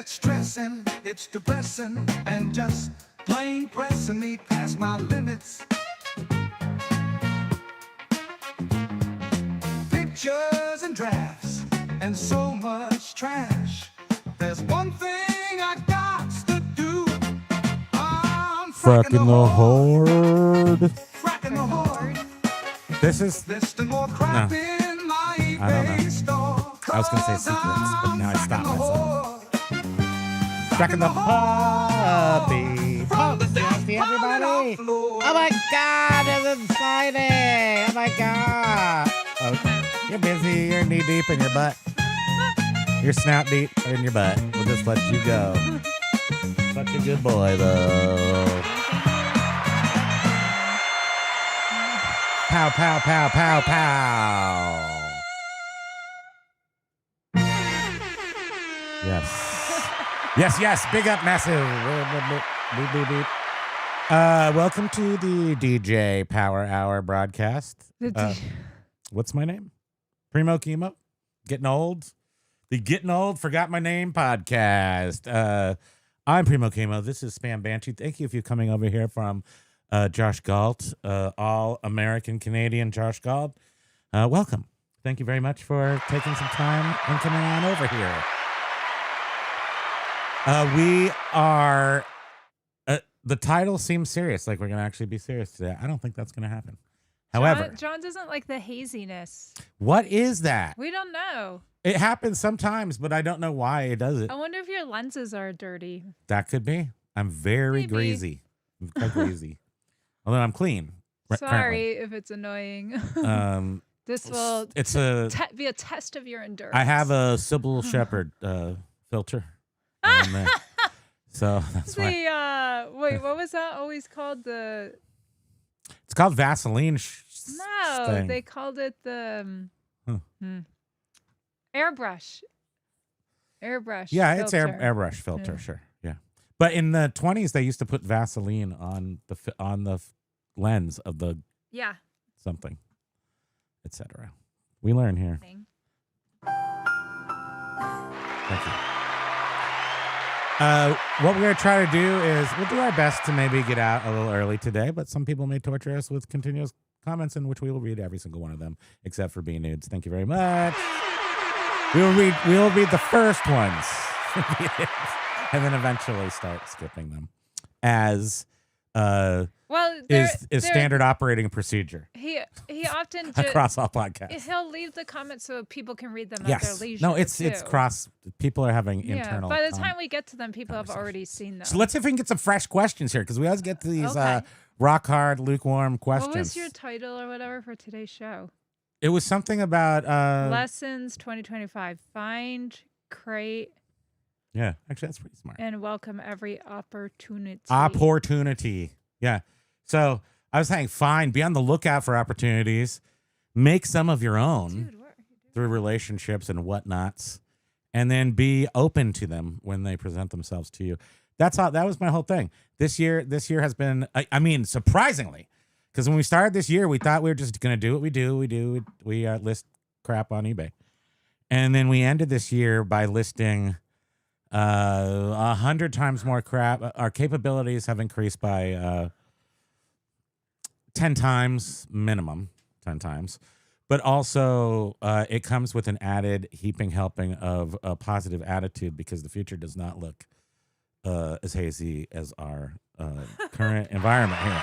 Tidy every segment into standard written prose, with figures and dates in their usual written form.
It's stressing, it's depressing, and just plain pressing me past my limits. Pictures and drafts, and so much trash. There's one thing I got to do. I'm Fracking the Hoard. Fracking the Hoard. This is... Listing more crap in my I don't know. eBay store. I was going to say secrets, but now I stopped myself. Fracking the puppy. Puppy, everybody. Oh my God, this is exciting. Oh my God. Oh, you're busy. You're knee deep in your butt. You're snout deep in your butt. We'll just let you go. Such a good boy, though. Pow, pow, pow, pow, pow. Yes. Yes, yes. Big up, massive. Beep, beep, beep. Welcome to the DJ Power Hour broadcast. What's my name? Primo, Kimo. Getting old. The Getting Old Forgot My Name podcast. I'm Primo Kimo. This is Spam Banshee. Thank you for coming over here from Josh Galt, all-American Canadian Josh Galt. Welcome. Thank you very much for taking some time and coming on over here. We are... the title seems serious, like we're going to actually be serious today. I don't think that's going to happen. However... John doesn't like the haziness. What is that? We don't know. It happens sometimes, but I don't know why it does it. I wonder if your lenses are dirty. That could be. I'm very greasy. I'm quite greasy. Although I'm clean. Sorry if it's annoying. This will be a test of your endurance. I have a Sybil Shepherd filter. So that's why. Wait, what was that always called? It's called Vaseline. No, they called it the airbrush. Airbrush. Yeah, filter. it's airbrush filter. Yeah. Sure. Yeah, but in the 1920s, they used to put Vaseline on the lens of the something, etc. We learn here. Thank you. What we're going to try to do is we'll do our best to maybe get out a little early today, but some people may torture us with continuous comments in which we will read every single one of them, except for being nudes. Thank you very much. We'll read the first ones and then eventually start skipping them as is standard operating procedure. He often across all podcasts. He'll leave the comments so people can read them at their leisure. No, it's cross. People are having internal. By the time we get to them, people have already seen them. So let's see if we can get some fresh questions here, because we always get to these rock hard, lukewarm questions. What was your title or whatever for today's show? It was something about Lessons 2025. Find, create. Yeah, actually, that's pretty smart. And welcome every opportunity. Opportunity. Yeah. So I was saying, be on the lookout for opportunities. Make some of your own through relationships and whatnots, and then be open to them when they present themselves to you. That was my whole thing. This year has been, I mean, surprisingly, because when we started this year, we thought we were just going to do what we do. We list crap on eBay. And then we ended this year by listing 100 times more crap. Our capabilities have increased by 10 times minimum, 10 times. But also, it comes with an added heaping helping of a positive attitude, because the future does not look as hazy as our current environment here.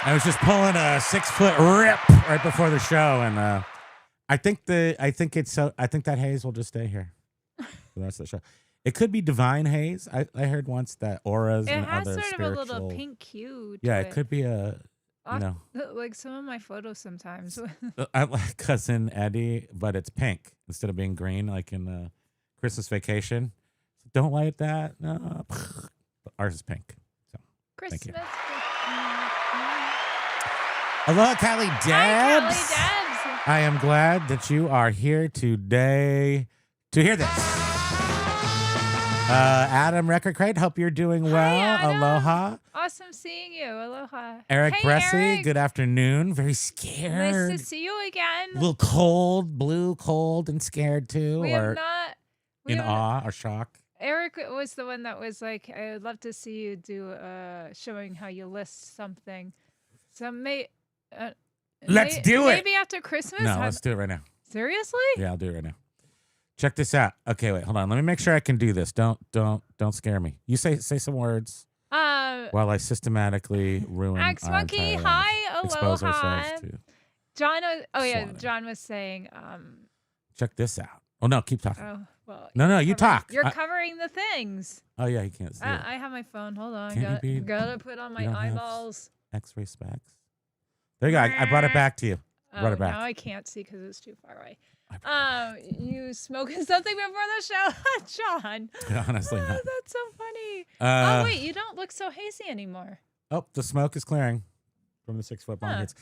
I was just pulling a 6-foot rip right before the show, and I think that haze will just stay here for the rest of the show. It could be divine haze. I heard once that auras and other spiritual. It has sort of a little pink hue to it could be like some of my photos sometimes. I like Cousin Eddie, but it's pink instead of being green, like in Christmas Vacation. So don't light that. No, but ours is pink. So Christmas. Thank you. Hello, Callie Debs. Hi, Callie Debs. I am glad that you are here today to hear this. Adam Record Crate, hope you're doing well. Hi, aloha. Awesome seeing you. Aloha. Eric hey, Bressy, Eric. Good afternoon. Very scared. Nice to see you again. A little cold, blue, cold, and scared too. We have not in awe or shock. Eric was the one that was like, I would love to see you do showing how you list something. So let's do it. Maybe after Christmas? No, let's do it right now. Seriously? Yeah, I'll do it right now. Check this out. Okay, wait, hold on. Let me make sure I can do this. Don't scare me. You say some words while I systematically ruin Axe our Monkey, entire hi, expose aloha. ourselves to John, slaughter. John was saying, check this out. Oh no, keep talking. oh, well. No, you talk. You're covering the things. Oh yeah, you can't see it. I have my phone. Hold on. Gotta put on my don't have eyeballs. X-ray specs. There you go. I brought it back to you. Brought it back. Now I can't see because it's too far away. You smoking something before the show, John? Honestly, not. That's so funny. Oh wait, you don't look so hazy anymore. Oh, the smoke is clearing from the 6-foot bomb hits.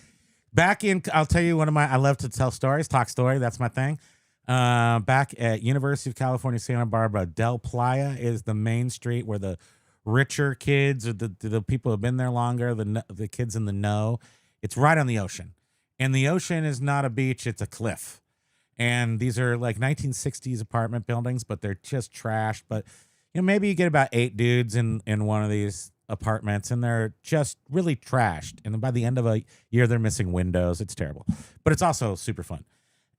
Back in, I'll tell you I love to tell stories, talk story. That's my thing. Back at University of California, Santa Barbara, Del Playa is the main street where the richer kids or the people who have been there longer, the kids in the know. It's right on the ocean. And the ocean is not a beach, it's a cliff. And these are like 1960s apartment buildings, but they're just trashed. But maybe you get about 8 dudes in one of these apartments, and they're just really trashed. And by the end of a year, they're missing windows. It's terrible, but it's also super fun.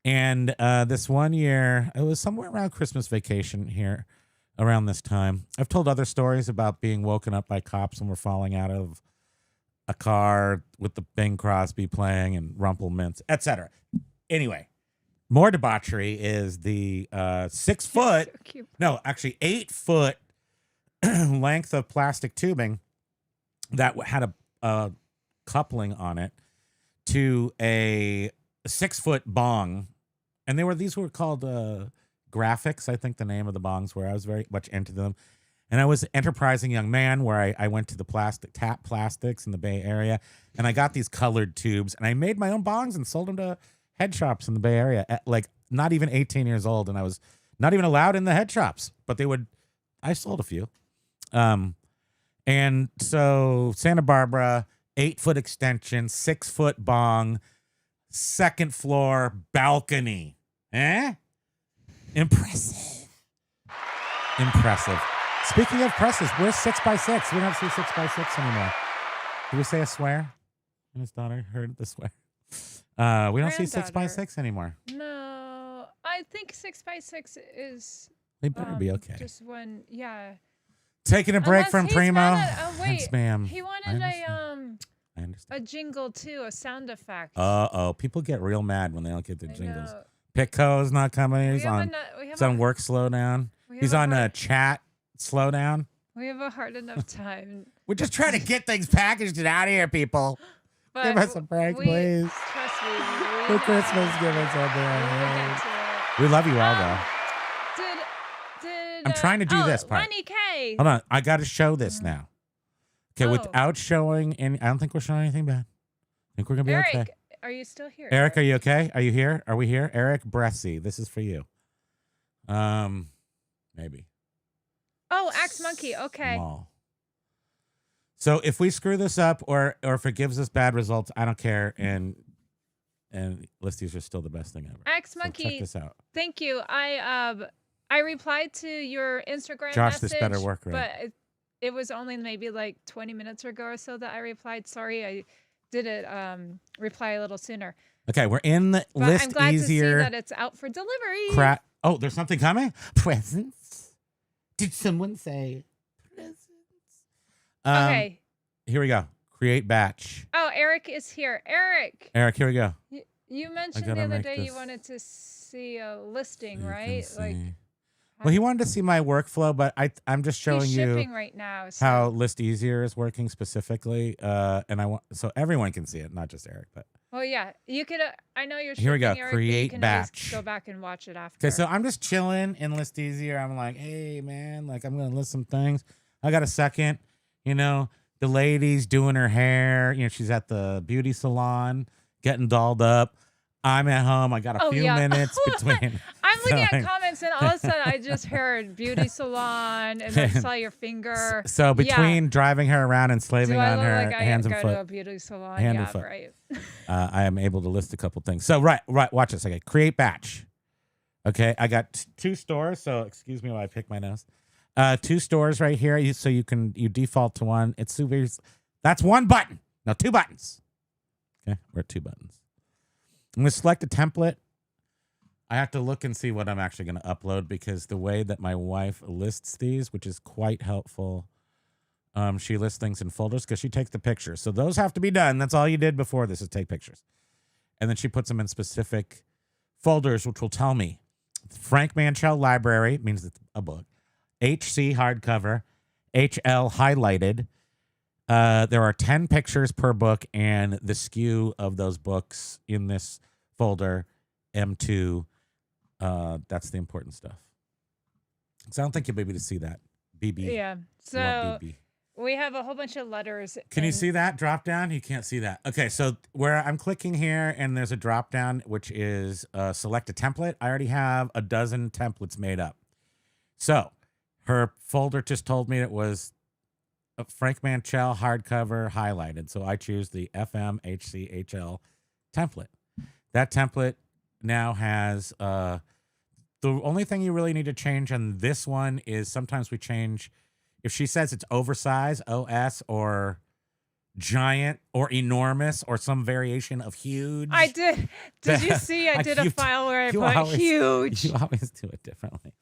And this one year, it was somewhere around Christmas vacation here, around this time. I've told other stories about being woken up by cops and we're falling out of a car with the Bing Crosby playing and Rumple Mints, etc. Anyway, more debauchery is the 6 foot, So no, actually 8 foot length of plastic tubing that had a coupling on it to a 6 foot bong. And these were called graphics, I think the name of the bongs were. I was very much into them. And I was an enterprising young man where I went to the Tap Plastics in the Bay Area, and I got these colored tubes, and I made my own bongs and sold them to head shops in the Bay Area at like not even 18 years old, and I was not even allowed in the head shops, but I sold a few. And so Santa Barbara, 8 foot extension, 6 foot bong, 2nd floor balcony. Impressive. Speaking of presses, where's 6x6? We don't see 6x6 anymore. Did we say a swear? And his daughter heard the swear. We don't see 6x6 anymore. No, I think 6x6 is. They better be okay. Just one, yeah. Taking a break from Primo. Wait, spam. He wanted I understand. a jingle too, a sound effect. People get real mad when they don't get their jingles. Pitco's not coming. He's on work slowdown. He's on a chat slowdown. We have a hard enough time. We're just trying to get things packaged and out of here, people. But give us a break, please. Trust me. For Christmas, give us a break. We love you all, though. I'm trying to do this part. Lenny K. Hold on. I got to show this now. Okay, without showing any, I don't think we're showing anything bad. I think we're going to be okay. Eric, are you still here? Eric, are you okay? Are you here? Are we here? Eric Bressy, this is for you. Maybe. Oh, Axe Monkey. Okay. Small. So if we screw this up or if it gives us bad results, I don't care. And ListEasier are still the best thing ever. Axe Monkey. So check this out. Thank you. I replied to your Instagram Josh, message. this better work, right? But it was only maybe like 20 minutes ago or so that I replied. Sorry, I didn't reply a little sooner. Okay, we're in the ListEasier. I'm glad to see that it's out for delivery. Oh, there's something coming? Presents? Did someone say presents? Okay. Here we go. Create batch. Oh, Eric is here. Eric, here we go. You mentioned the other day you wanted to see a listing, right? Well, he wanted to see my workflow, but I'm just showing you right now, how ListEasier is working specifically, and so everyone can see it, not just Eric. But well, yeah, you could. I know you're. Here we go. Eric, Create batch. Go back and watch it after. Okay, so I'm just chilling in ListEasier. I'm like, hey man, like I'm gonna list some things. I got a second. The lady's doing her hair. She's at the beauty salon getting dolled up. I'm at home. I got a few minutes between. I'm looking at comments, and all of a sudden, I just heard beauty salon, and then saw your finger. So between driving her around and slaving on her hands and foot, go to a beauty salon. Hand and foot. Right. I am able to list a couple things. So right. Watch this. Okay, create batch. Okay, I got two stores, so excuse me while I pick my nose. Two stores right here, so you default to one. It's super. That's one button. No, two buttons. Okay, we're at two buttons. I'm gonna select a template. I have to look and see what I'm actually gonna upload because the way that my wife lists these, which is quite helpful, she lists things in folders because she takes the pictures. So those have to be done. That's all you did before this is take pictures, and then she puts them in specific folders, which will tell me. Frank Manchell Library means it's a book. HC hardcover, HL highlighted. There are 10 pictures per book, and the SKU of those books in this folder, M2. That's the important stuff. So I don't think you'll be able to see that. BB. Yeah. You want So BB. we have a whole bunch of letters. Can you see that drop down? You can't see that. Okay, so where I'm clicking here, and there's a drop down, which is select a template. I already have a dozen templates made up. So her folder just told me it was a Frank Manchell hardcover highlighted. So I choose the FMHCHL template. That template now has the only thing you really need to change on this one is sometimes we change. If she says it's oversized, OS, or giant, or enormous, or some variation of huge. I did. Did you see? I did a file where I put huge. You always do it differently.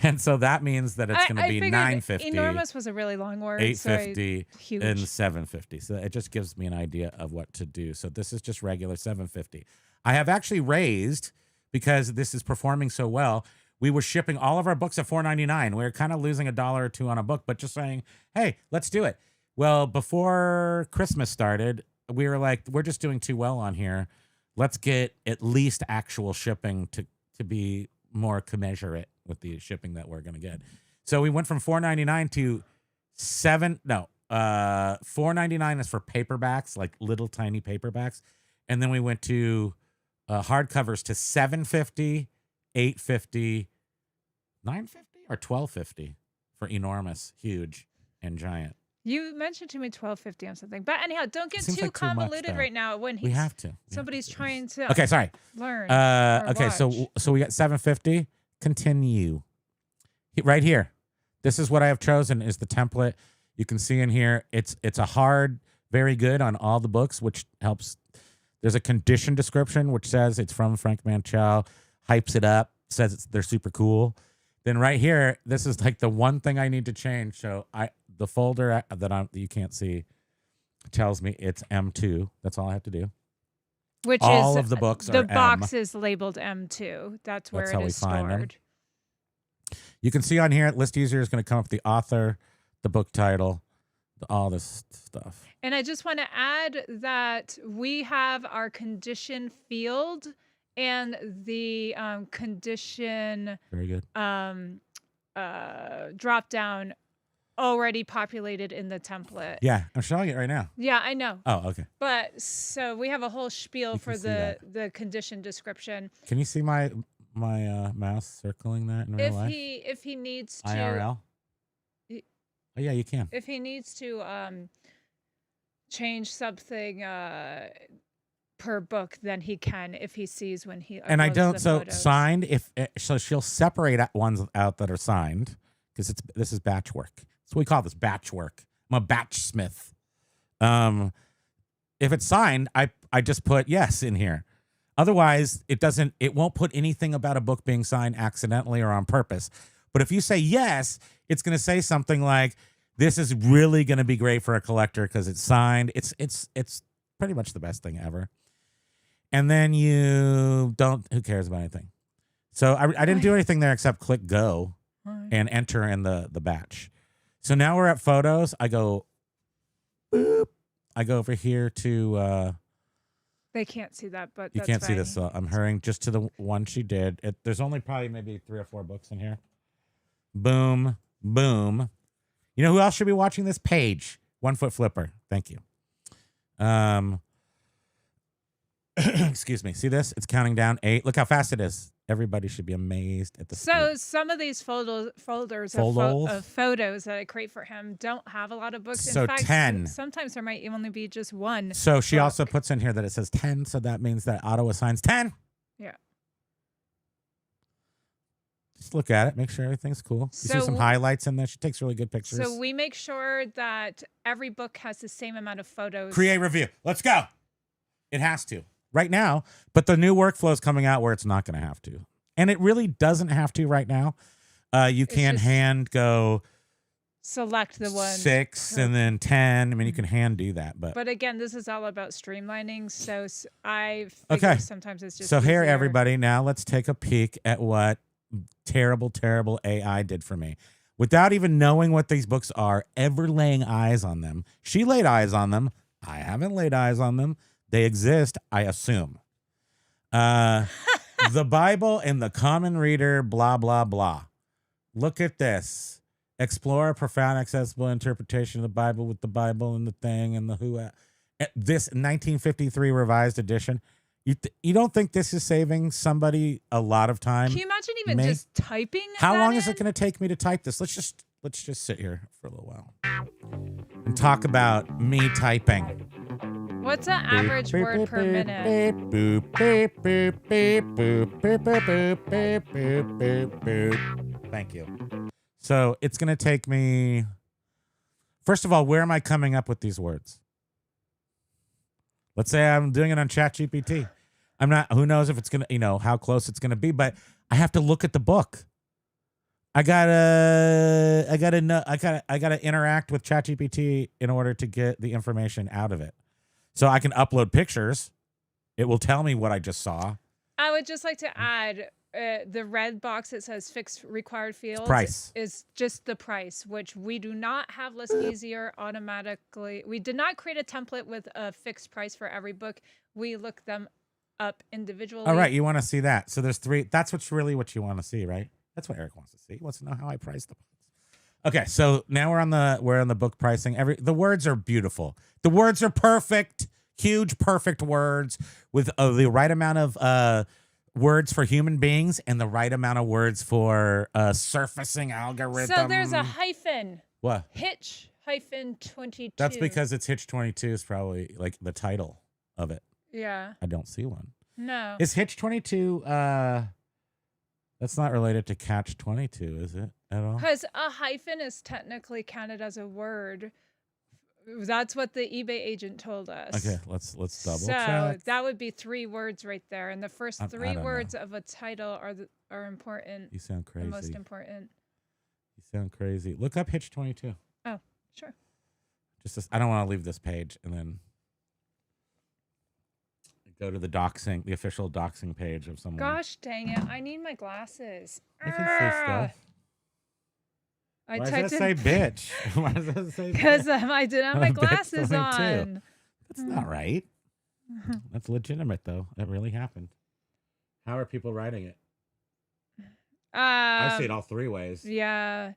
And so that means that it's going to be 950. Enormous was a really long word. 850 huge. and 750. So it just gives me an idea of what to do. So this is just regular 750. I have actually raised, because this is performing so well, we were shipping all of our books at $4.99. We were kind of losing $1 or $2 on a book, but just saying, hey, let's do it. Well, before Christmas started, we were like, we're just doing too well on here. Let's get at least actual shipping to be more commensurate with the shipping that we're going to get. So we went from $4.99 to $4.99 is for paperbacks, like little tiny paperbacks. And then we went to hardcovers to $7.50, $8.50, $9.50 or $12.50 for enormous, huge, and giant. You mentioned to me $12.50 on something, but anyhow, don't get too like convoluted right now when we have to. Somebody's trying to. Okay, sorry. Learn. Okay, so we got $7.50. Continue. Right here. This is what I have chosen is the template. You can see in here. It's a hard, very good on all the books, which helps. There's a condition description which says it's from Frank Manchell, hypes it up, says they're super cool. Then right here, this is like the one thing I need to change. So the folder that you can't see tells me it's M2. That's all I have to do. Which all is of the books the are box M. is labeled M2. That's where That's it how we is find them. stored. You can see on here, ListEasier is going to come up with the author, the book title, all this stuff. And I just want to add that we have our condition field and the condition Very good. drop down already populated in the template. Yeah, I'm showing it right now. Yeah, I know. Oh, okay. But so we have a whole spiel for see the condition description. Can you see my mouse circling that in real life? If he needs to IRL? Oh yeah, you can. If he needs to change something per book, then he can if he sees when he And I uploads don't. the So photos. signed. So she'll separate ones out that are signed because this is batch work. So we call this batch work. I'm a batch smith. If it's signed, I just put yes in here. Otherwise, it won't put anything about a book being signed accidentally or on purpose. But if you say yes, it's going to say something like, "This is really going to be great for a collector because it's signed." It's pretty much the best thing ever. And then you don't. Who cares about anything? So I didn't do anything there except click go and enter in the batch. So now we're at photos. I go, boop. I go over here to. They can't see that, but You that's can't see fine. this, so I'm hurrying just to the one she did. There's only probably maybe 3 or 4 books in here. Boom, boom. You know who else should be watching this? Paige, 1 Foot Flipper. Thank you. Excuse me. See this? It's counting down 8. Look how fast it is. Everybody should be amazed at the So speed. some of these folders Foldals? of photos that I create for him don't have a lot of books. So in fact, 10. Sometimes there might only be just one. So she book. also puts in here that it says 10, so that means that auto assigns 10. Yeah. Just look at it, make sure everything's cool. You see some highlights in there. She takes really good pictures. So we make sure that every book has the same amount of photos. Create review. Let's go. It has to right now, but the new workflow is coming out where it's not going to have to. And it really doesn't have to right now. You can hand go select the one 6 and then 10. I mean, you can hand do that, but again, this is all about streamlining. So I figure sometimes it's just so here, easier. everybody. Now let's take a peek at what terrible AI did for me. Without even knowing what these books are, ever laying eyes on them. She laid eyes on them. I haven't laid eyes on them. They exist, I assume. The Bible and the Common Reader, blah, blah, blah. Look at this. Explore a profound, accessible interpretation of the Bible with the Bible and the thing and the who. This 1953 revised edition. You don't think this is saving somebody a lot of time? Can you imagine even just typing? How long is it going to take me to type this? Let's just sit here for a little while and talk about me typing. What's an average word per minute? Thank you. So it's going to take me. First of all, where am I coming up with these words? Let's say I'm doing it on ChatGPT. I'm not. Who knows if it's gonna, how close it's gonna be? But I have to look at the book. I gotta interact with ChatGPT in order to get the information out of it. So I can upload pictures. It will tell me what I just saw. I would just like to add the red box that says fixed required fields price is just the price, which we do not have ListEasier automatically. We did not create a template with a fixed price for every book. We look them up individually. All right, you want to see that. So there's 3. That's what you want to see, right? That's what Eric wants to see. He wants to know how I price the books. Okay, so now we're on the book pricing. The words are beautiful. The words are perfect. Huge, perfect words with the right amount of words for human beings and the right amount of words for surfacing algorithm. So there's a hyphen. What? Hitch hyphen 22. That's because it's Hitch 22 is probably like the title of it. Yeah. I don't see one. No. Is Hitch 22 that's not related to Catch 22, is it at all? Because a hyphen is technically counted as a word. That's what the eBay agent told us. Okay, let's double check. So that would be 3 words right there, and the first 3 words of a title are important. You sound crazy. The most important. You sound crazy. Look up Hitch 22. Oh, sure. I don't want to leave this page and then go to the official doxing page of someone. Gosh dang it! I need my glasses. I can see stuff. Why does that say bitch? Why does that say? Because I didn't have my glasses on. That's not right. That's legitimate, though. That really happened. How are people writing it? I see it all 3 ways. Yeah.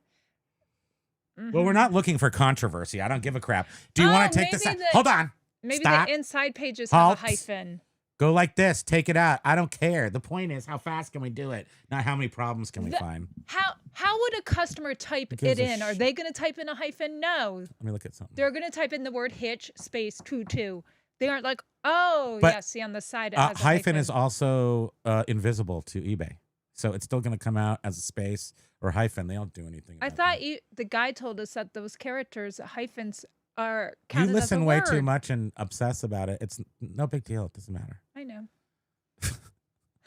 Well, we're not looking for controversy. I don't give a crap. Do you want to take this out? Hold on. Maybe Stop. the inside pages have a hyphen. Go like this. Take it out. I don't care. The point is, how fast can we do it? Not how many problems can we find. How would a customer type it in? Are they going to type in a hyphen? No. Let me look at something. They're going to type in the word hitch space 22. They aren't like, oh, but, yeah, see on the side it has a hyphen is also invisible to eBay. So it's still going to come out as a space or hyphen. They don't do anything. I thought the guy told us that those characters, hyphens, are counted You listen as a way word. too much and obsess about it. It's no big deal. It doesn't matter. I know.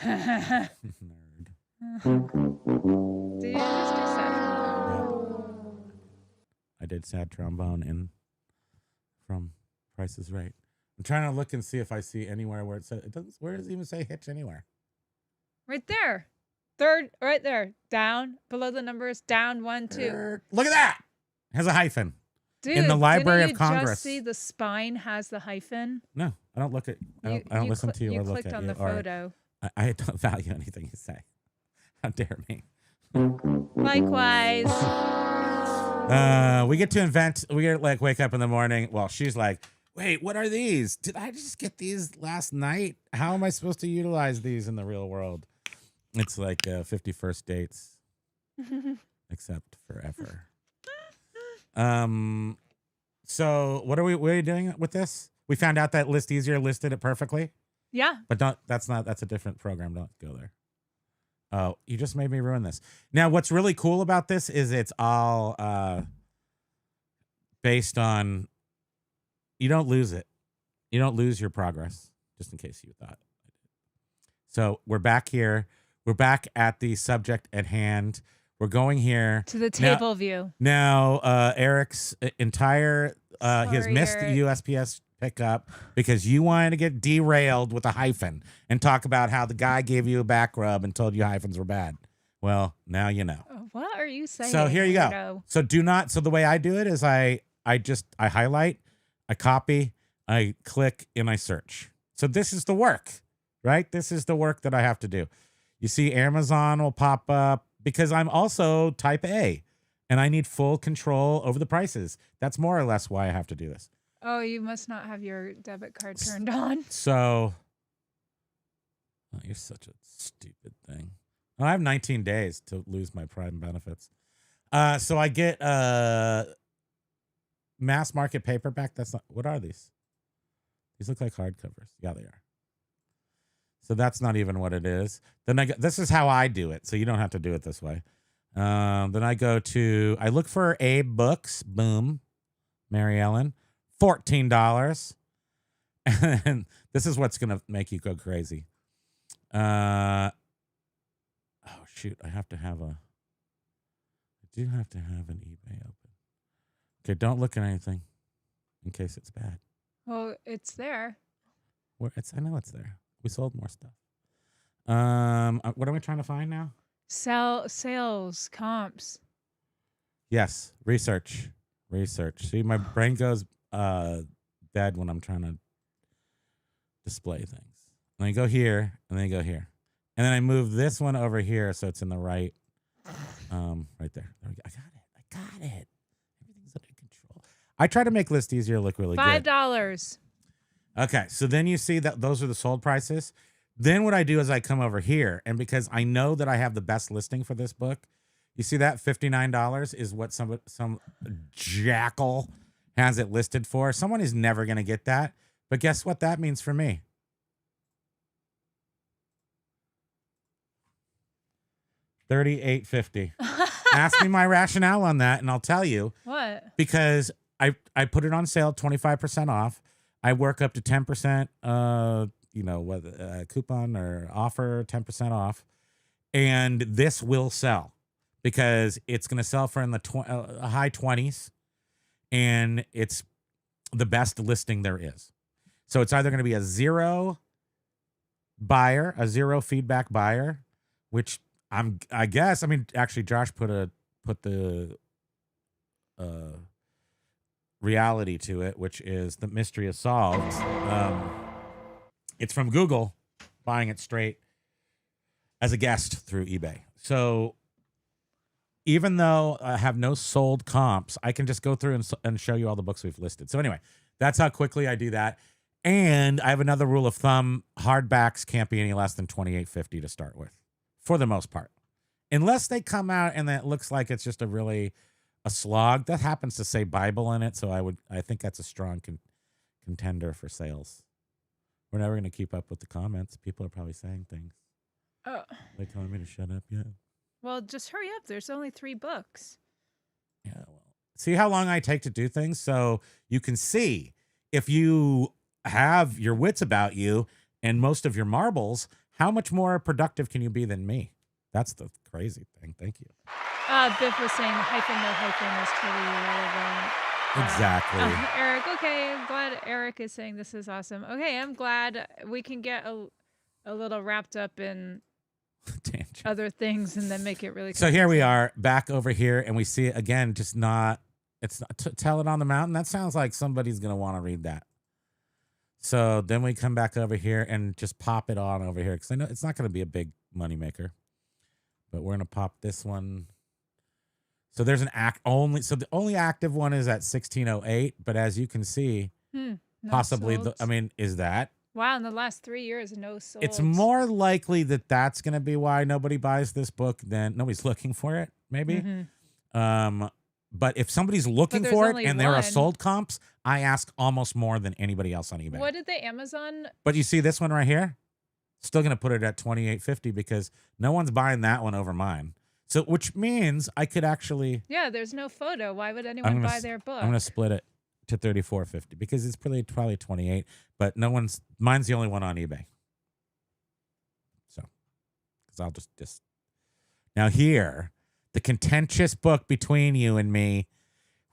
Nerd. Did you just do sad trombone? I did sad trombone from Price is Right. I'm trying to look and see if I see anywhere where it says it doesn't. Where does it even say hitch anywhere? Right there. Third, right there. Down below the numbers. Down 1, 2. Look at that. It has a hyphen. Dude, in the Library of didn't you Congress. Just see the spine has the hyphen. No, I don't look at. I don't listen to you You or look clicked at on you. the photo. I don't value anything you say. How dare me? Likewise. We get to invent. We get like wake up in the morning. Well, she's like, "Wait, what are these? Did I just get these last night? How am I supposed to utilize these in the real world?" It's like 51st dates, except forever. So what are we doing with this? We found out that ListEasier listed it perfectly. Yeah. But that's a different program. Don't go there. Oh, you just made me ruin this. Now, what's really cool about this is it's all based on, you don't lose it. You don't lose your progress, just in case you thought. So we're back here. We're back at the subject at hand. We're going here. To the table view. Now, Eric's entire, his Sorry, missed Eric. USPS pickup because you wanted to get derailed with a hyphen and talk about how the guy gave you a back rub and told you hyphens were bad. Well, now you know. What are you saying? So here you go. weirdo? So the way I do it is I highlight, I copy, I click, and I search. So this is the work, right? This is the work that I have to do. You see Amazon will pop up because I'm also type A and I need full control over the prices. That's more or less why I have to do this. Oh, you must not have your debit card turned on. So, oh, you're such a stupid thing. I have 19 days to lose my Prime benefits. So I get mass market paperback. That's not, what are these? These look like hardcovers. Yeah, they are. So that's not even what it is. Then this is how I do it. So you don't have to do it this way. Then I look for Abe Books. Boom. Mary Ellen. $14. And this is what's going to make you go crazy. Oh, shoot. I do have to have an eBay open. Okay, don't look at anything in case it's bad. Well, it's there. I know it's there. We sold more stuff. What am I trying to find now? Sales, comps. Yes, research. See, my brain goes dead when I'm trying to display things. And then I go here, and then I go here. And then I move this one over here so it's in the right, right there. There we go. I got it. Everything's under control. I try to make ListEasier look really good. $5. Okay, so then you see that those are the sold prices. Then what I do is I come over here, and because I know that I have the best listing for this book, you see that $59 is what some jackal has it listed for. Someone is never going to get that, but guess what that means for me? $38.50. Ask me my rationale on that, and I'll tell you. What? Because I put it on sale, 25% off. I work up to 10%, whether coupon or offer, 10% off, and this will sell because it's going to sell for in the high 20s, and it's the best listing there is. So it's either going to be a zero feedback buyer, which actually Josh put the reality to it, which is the mystery is solved. It's from Google, buying it straight as a guest through eBay. So even though I have no sold comps, I can just go through and show you all the books we've listed. So anyway, that's how quickly I do that. And I have another rule of thumb: hardbacks can't be any less than $28.50 to start with, for the most part, unless they come out and it looks like it's just a slog. That happens to say Bible in it, so I think that's a strong contender for sales. We're never going to keep up with the comments. People are probably saying things. Oh. They telling me to shut up yet? Well, just hurry up. There's only 3 books. Yeah, well. See how long I take to do things? So you can see if you have your wits about you and most of your marbles, how much more productive can you be than me? That's the crazy thing. Thank you. Biff was saying hyphen, no hyphen is totally irrelevant. Exactly. Eric, okay. I'm glad Eric is saying this is awesome. Okay, I'm glad we can get a little wrapped up in other things and then make it really So here we are back over here, and we see it again, it's not Tell It on the Mountain. That sounds like somebody's going to want to read that. So then we come back over here and just pop it on over here, because I know it's not going to be a big moneymaker, but we're going to pop this one. So there's so the only active one is at 1608, but as you can see, possibly, is that? Wow, in the last 3 years, no sold. It's more likely that's going to be why nobody buys this book than nobody's looking for it, maybe. Mm-hmm. But if somebody's looking for it and there are sold comps, I ask almost more than anybody else on eBay. What did the Amazon? But you see this one right here? Still going to put it at $28.50 because no one's buying that one over mine. So, which means I could actually. Yeah, there's no photo. Why would anyone buy their book? I'm going to split it to $34.50 because it's probably 28, but mine's the only one on eBay. So, because I'll just now here, the contentious book between you and me.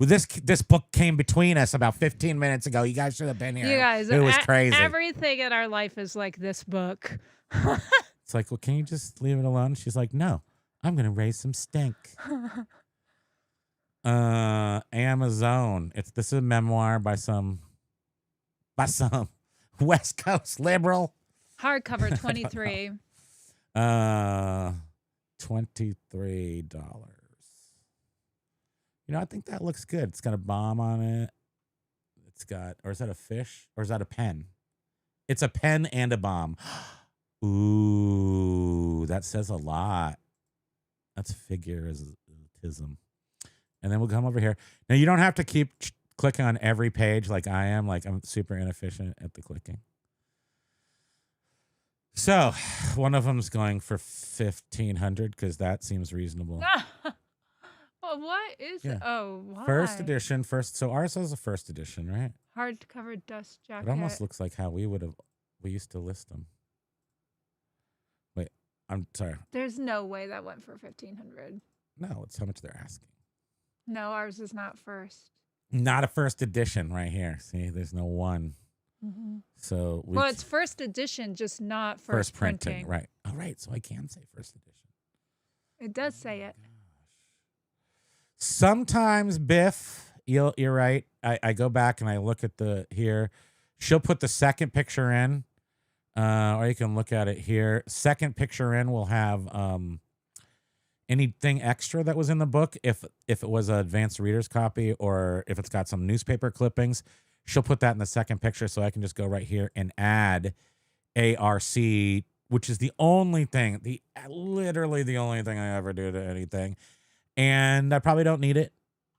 Well, this book came between us about 15 minutes ago. You guys should have been here. You guys, it was crazy. Everything in our life is like this book. It's like, well, can you just leave it alone? She's like, no, I'm going to raise some stink. Amazon. This is a memoir by some West Coast liberal. Hardcover, 23. $23. I think that looks good. It's got a bomb on it. Or is that a fish? Or is that a pen? It's a pen and a bomb. Ooh, that says a lot. That's figuratism. And then we'll come over here. Now, you don't have to keep clicking on every page like I am. Like, I'm super inefficient at the clicking. So, one of them's going for $1,500 because that seems reasonable. Well, what is it? Oh, why? First edition. So ours is a first edition, right? Hardcover dust jacket. It almost looks like how we used to list them. Wait, I'm sorry. There's no way that went for $1,500. No, it's how much they're asking. No, ours is not first. Not a first edition right here. See, there's no one. Mm-hmm. So it's first edition, just not first printing. Right. All right. So I can say first edition. It does say it. Sometimes Biff, you're right. I go back and I look at here. She'll put the second picture in, or you can look at it here. Second picture in will have anything extra that was in the book. If it was an advanced reader's copy or if it's got some newspaper clippings, she'll put that in the second picture. So I can just go right here and add ARC, which is the only thing, literally the only thing I ever do to anything. And I probably don't need it.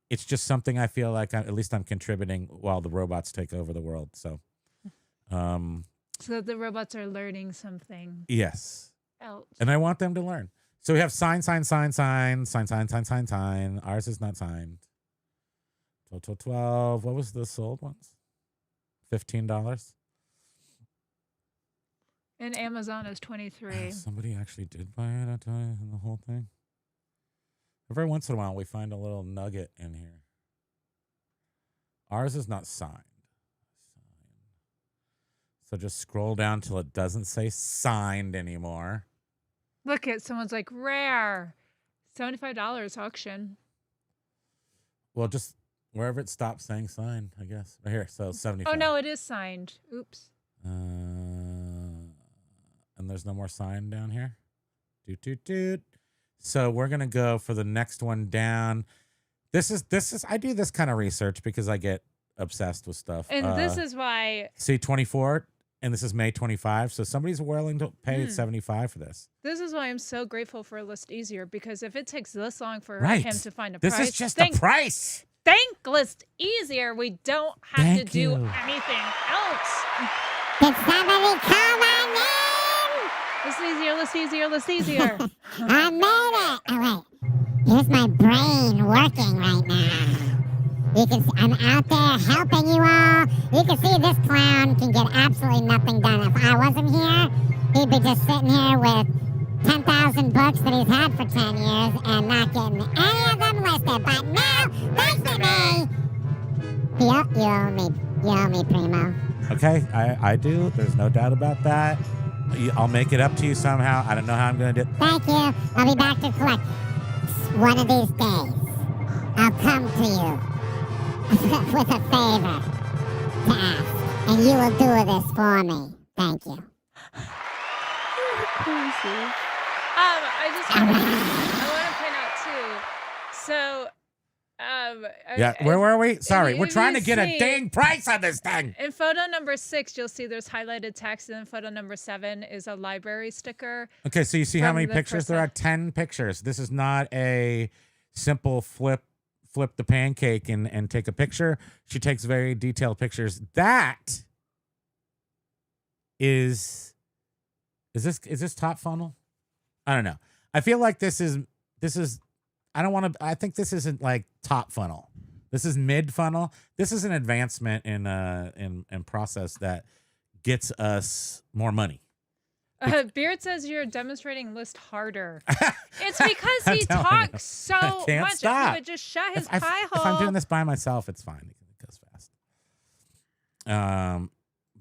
It's just something I feel like at least I'm contributing while the robots take over the world. So the robots are learning something. Yes. Else. And I want them to learn. So we have sign. Ours is not signed. 12. What was the sold ones? $15. And Amazon is 23. Somebody actually did buy it, I tell you, in the whole thing. Every once in a while, we find a little nugget in here. Ours is not signed. So just scroll down till it doesn't say signed anymore. Look at someone's like rare. $75 auction. Well, just wherever it stops saying signed, I guess. Right here, so 75. Oh, no, it is signed. Oops. And there's no more sign down here. Doot. So we're going to go for the next one down. This is I do this kind of research because I get obsessed with stuff. And this is why. See, 24, and this is May 25. So somebody's willing to pay $75 for this. This is why I'm so grateful for ListEasier, because if it takes this long for right. him to find a price. This is just a price. Thank ListEasier. We don't have to do anything else. Did somebody call my name? ListEasier. I made it. Oh, wait. Here's my brain working right now. You can see, I'm out there helping you all. You can see this clown can get absolutely nothing done. If I wasn't here, he'd be just sitting here with 10,000 books that he's had for 10 years and not getting any of them listed. But now, thanks to me, you owe me, Primo. Okay, I do. There's no doubt about that. I'll make it up to you somehow. I don't know how I'm going to do it. Thank you. I'll be back to collect. One of these days, I'll come to you with a favor to ask, and you will do this for me. Thank you. I want to point out too. So, where were we? Sorry, we're if trying to you get a see- dang price on this thing. In photo number 6, you'll see there's highlighted text, and then photo number 7 is a library sticker. Okay, so you see how From many the pictures there are? 10 pictures. This is not a simple flip the pancake and take a picture. She takes very detailed pictures. That is Is this top funnel? I don't know. I feel like this is. I don't want to. I think this isn't like top funnel. This is mid funnel. This is an advancement in process that gets us more money. Beard says you're demonstrating List harder. It's because he talks so much. Stop. If he would just shut his pie hole. If I'm doing this by myself, it's fine. It goes fast.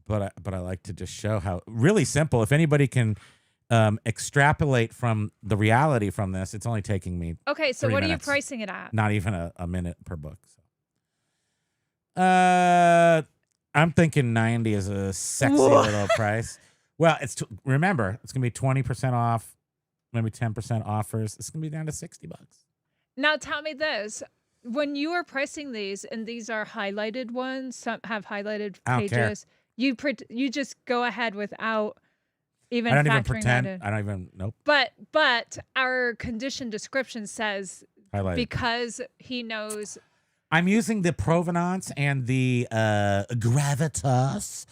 But I like to just show how really simple. If anybody can extrapolate from the reality from this, it's only taking me. Okay, so 3 what minutes. are you pricing it at? Not even a minute per book. So. I'm thinking 90 is a sexy little price. Well, remember, it's gonna be 20% off, maybe 10% offers. It's gonna be down to $60. Now tell me this: when you are pricing these, and these are highlighted ones, some have highlighted pages. You just go ahead without even. I don't even factoring pretend. that in. I don't even. Nope. But our condition description says Highlighted. because he knows. I'm using the provenance and the gravitas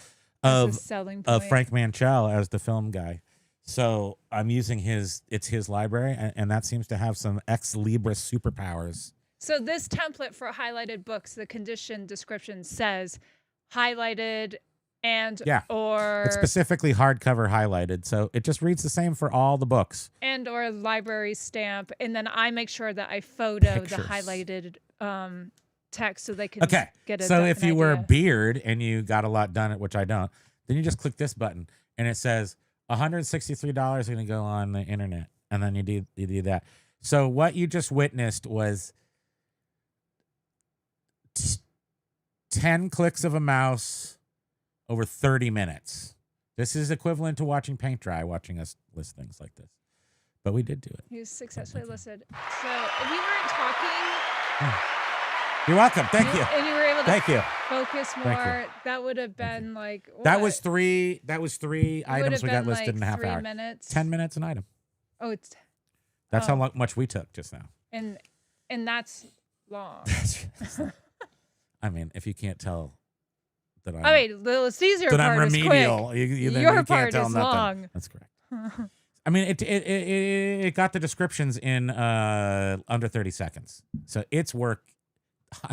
of selling point. Frank Manchel as the film guy. So I'm using his library, and that seems to have some ex libris superpowers. So this template for highlighted books, the condition description says highlighted or it's specifically hardcover highlighted, so it just reads the same for all the books. And or library stamp, and then I make sure that I photo Pictures. the highlighted text so they can get a So if you were idea. Beard and you got a lot done, which I don't, then you just click this button and it says $163 going to go on the internet, and then you do that. So what you just witnessed was 10 clicks of a mouse over 30 minutes. This is equivalent to watching paint dry, watching us list things like this. But we did do it. He was successfully listed. So if you weren't talking, You're welcome. Thank you. and you were able to Thank you. focus Thank more, that would have been like what? That was three It items would we have got been listed like in a half 3 hour. minutes. 10 minutes an item. Oh, it's That's how much we took just now. and that's long. I mean, if you can't tell that I'm, I mean, the ListEasier that part I'm is quick. remedial, then Your you can't part tell is nothing. long. That's correct. I mean, it got the descriptions in under 30 seconds. So it's work.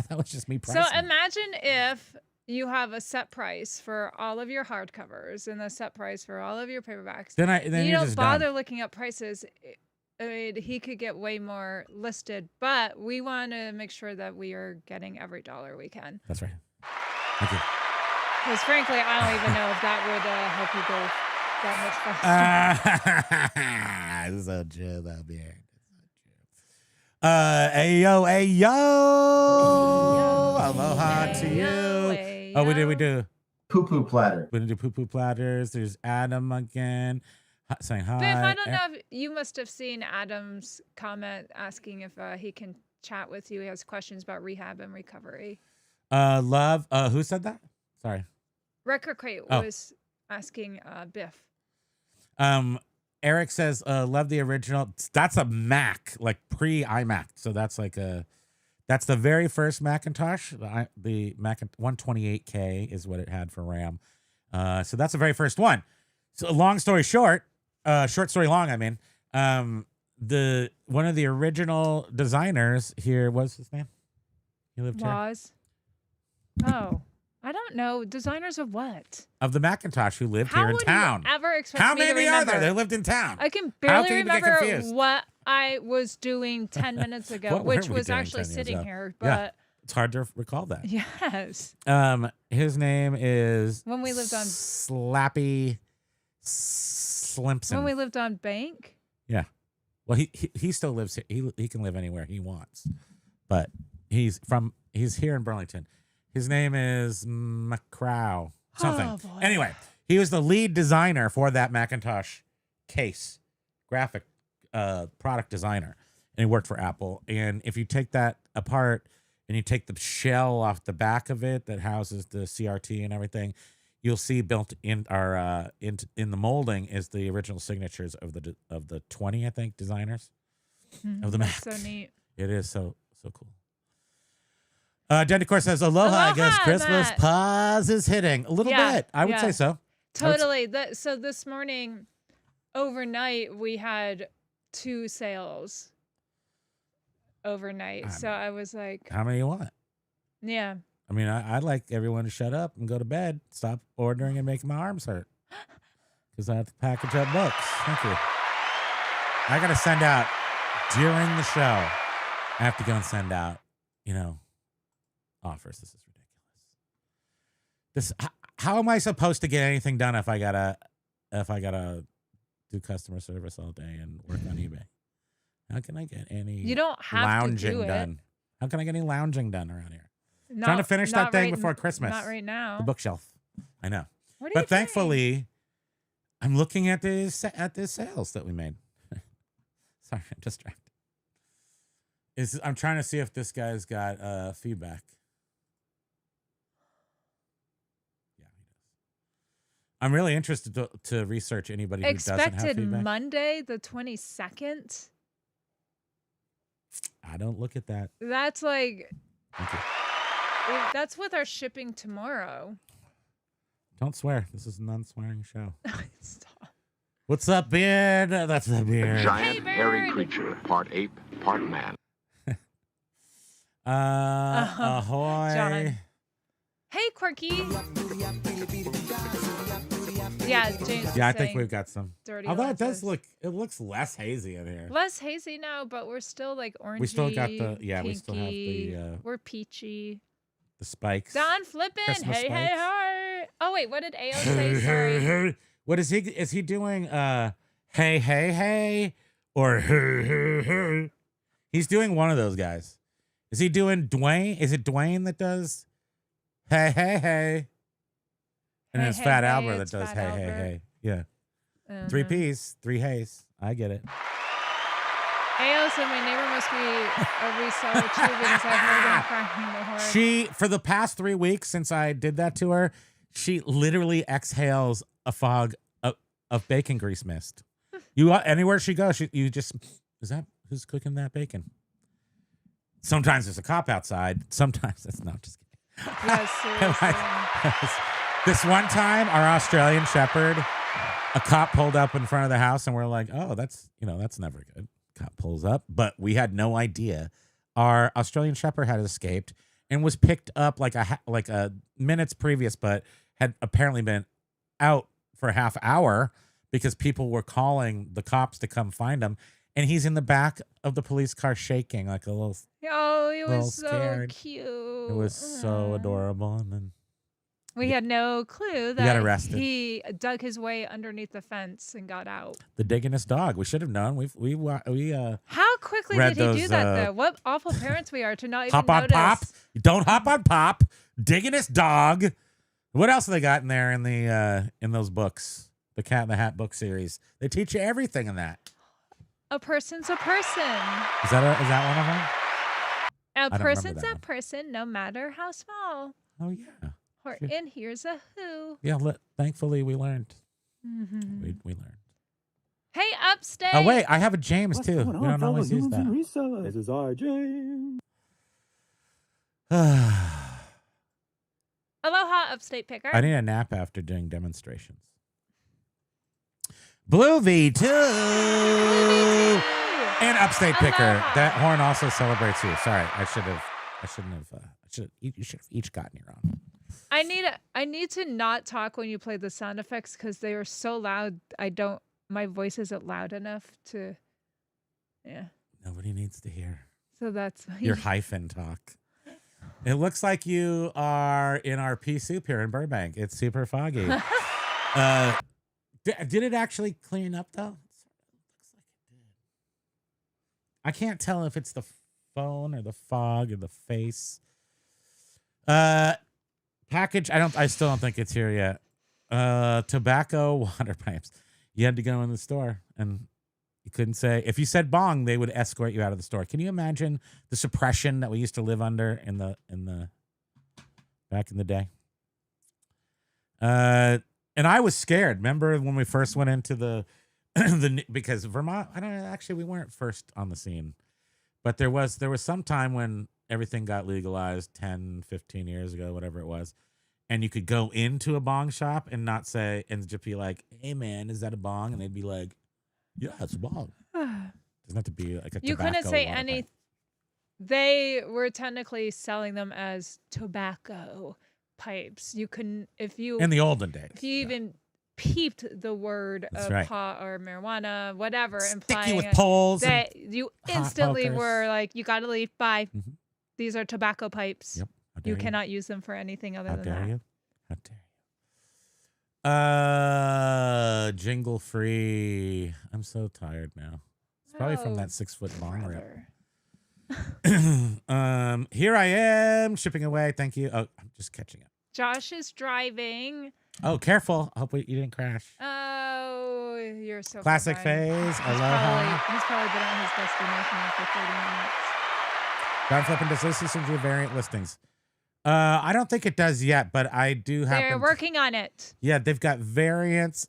That was just me pricing. So imagine if you have a set price for all of your hardcovers and a set price for all of your paperbacks. Then you you're don't just bother done. looking up prices. I mean, he could get way more listed, but we want to make sure that we are getting every dollar we can. That's right. Thank you. Because frankly, I don't even know if that would help you go that much faster. This is so true, though, Beard. Ayo. Aloha to you. Oh, we do. Poo-poo platter. We're gonna do poo-poo platters. There's Adam again saying hi. Biff, I don't know if you must have seen Adam's comment asking if he can chat with you. He has questions about rehab and recovery. Love. Who said that? Sorry. Record Crate was asking Biff. Eric says, love the original. That's a Mac, like pre-iMac. So that's that's the very first Macintosh. The Mac 128K is what it had for RAM. So that's the very first one. So long story short, short story long, I mean, one of the original designers here, what's his name? He lived here. Was. Oh, I don't know. Designers of what? Of the Macintosh who lived How here in would town. you ever expect How me to many are there? remember? They lived in town. I can How barely can you get remember confused? what I was doing 10 minutes ago, What were which we was doing actually 10 years sitting ago? here. Yeah. But It's hard to recall that. yes, His name is when we lived on Slappy Slimpson. when we lived on Bank. Yeah. Well, he still lives here. He can live anywhere he wants, but he's here in Burlington. His name is McCrow something. Oh, boy. Anyway, he was the lead designer for that Macintosh case, graphic product designer, and he worked for Apple. And if you take that apart and you take the shell off the back of it that houses the CRT and everything, you'll see built in our in the molding is the original signatures of the 20, I think, designers of the Mac. So neat. It is so cool. Jen Decor says, aloha, I guess Aloha, Christmas Matt. pause is hitting. A little Yeah, bit. I would yeah. say so. Totally. So this morning, overnight we had 2 sales overnight. So I was like, how many you want? yeah. I mean, I'd like everyone to shut up and go to bed. Stop ordering and making my arms hurt. Because I have to package up books. Thank you. I got to send out during the show. I have to go and send out, offers. This is ridiculous. How am I supposed to get anything done if I gotta do customer service all day and work on eBay? How can I get any You don't have lounging to do done? it. How can I get any lounging done around here? Not, Trying to finish that thing right, before Christmas. Not right now. The bookshelf. I know. What are you But doing? thankfully, I'm looking at the sales that we made. Sorry, I'm distracted. I'm trying to see if this guy's got feedback. Yeah, he does. I'm really interested to research anybody who doesn't have Expected feedback. Monday the 22nd. I don't look at that. That's like, Thank you. that's with our shipping tomorrow. Don't swear. This is a non-swearing show. Stop. What's up, Beard? That's the Beard. Giant Hey, hairy bird. creature, part ape, part man. Ahoy. John. Hey, Quirky. Yeah, James. Yeah, I was think saying we've got some. dirty Although it does lenses. looks less hazy in here. Less hazy now, but we're still like orangey. We still got the we still have pinky. the We're peachy. spikes. Don flipping. Christmas Hey, hey, spikes. hey. Oh wait, what did AO say? Sorry. What is he? Is he doing? Hey, hey, hey, or hey, hey, hey? He's doing one of those guys. Is he doing Dwayne? Is it Dwayne that does hey, hey, hey? And Hey, it's hey, Fat hey, Albert it's that does Fat hey, Albert. hey, hey. Yeah. Uh-huh. 3 P's, 3 hays. I get it. AO said my neighbor must be a reseller too because I heard him cracking the Hoard. She, for the past 3 weeks since I did that to her, she literally exhales a fog of bacon grease mist. Anywhere she goes, who's cooking that bacon? Sometimes there's a cop outside. Sometimes it's not. Just kidding. Yes, seriously. This one time, our Australian Shepherd, a cop pulled up in front of the house, and we're like, "Oh, that's never good." Cop pulls up, but we had no idea our Australian Shepherd had escaped and was picked up like a minutes previous, but had apparently been out for a half hour because people were calling the cops to come find him, and he's in the back of the police car shaking like a little. Oh, he little was so scared. cute. It was so adorable, and then We had no clue got that arrested. he dug his way underneath the fence and got out. the diggingest dog. We should have known. We How quickly Read did he do those, that, though? What awful parents we are to not even hop on notice. pop. Don't hop on pop. Diggingest dog. What else have they got in there in those books? The Cat in the Hat book series. They teach you everything in that. A person's a person. Is that one of them? A remember person's that a one. person, no matter how small. Oh yeah. Or, Sure. and here's a who. Yeah. Thankfully, we learned. Mhm. We learned. Hey, upstate. Oh wait, I have a James What's too. going We on, don't fellow always use humans and that. resellers? This is RJ. Aloha, upstate picker. I need a nap after doing demonstrations. Blue V2 and Upstate Picker. Aloha. That horn also celebrates you. Sorry, you should have each gotten your own. I need to not talk when you play the sound effects because they are so loud. My voice isn't loud enough to. Yeah. Nobody needs to hear So that's your hyphen talk. It looks like you are in our pea soup here in Burbank. It's super foggy. Did it actually clean up though? Looks like it did. I can't tell if it's the phone or the fog or the face. Package. I still don't think it's here yet. Tobacco water pipes. You had to go in the store and you couldn't say. If you said bong, they would escort you out of the store. Can you imagine the suppression that we used to live under in the back in the day? And I was scared. Remember when we first went into the because Vermont, we weren't first on the scene. But there was some time when everything got legalized 10, 15 years ago, whatever it was. And you could go into a bong shop and not say, and just be like, "Hey man, is that a bong?" And they'd be like, Yeah, it's a bong. Doesn't have to be like a You tobacco couldn't say water any. pipe. They were technically selling them as tobacco pipes. You couldn't, if you In the olden days. if you even peeped the word That's of right. pot or marijuana, whatever, Sticky implying with poles and that you hot instantly pokers. were like, you got to leave. Bye. Mhm. These are tobacco pipes. Yep. How You dare cannot use them for anything other How than dare that. you? How dare you? Jingle free. I'm so tired now. It's probably from Oh, that 6 foot long rip. brother. Here I am shipping away. Thank you. Oh, I'm just catching up. Josh is driving. Oh, careful. Hope you didn't crash. Oh, you're so Classic fine. phase. He's Aloha. probably been on his destination for 30 minutes. Ground flipping does this do variant listings? I don't think it does yet, but I do have. They're working on it. Yeah, they've got variants.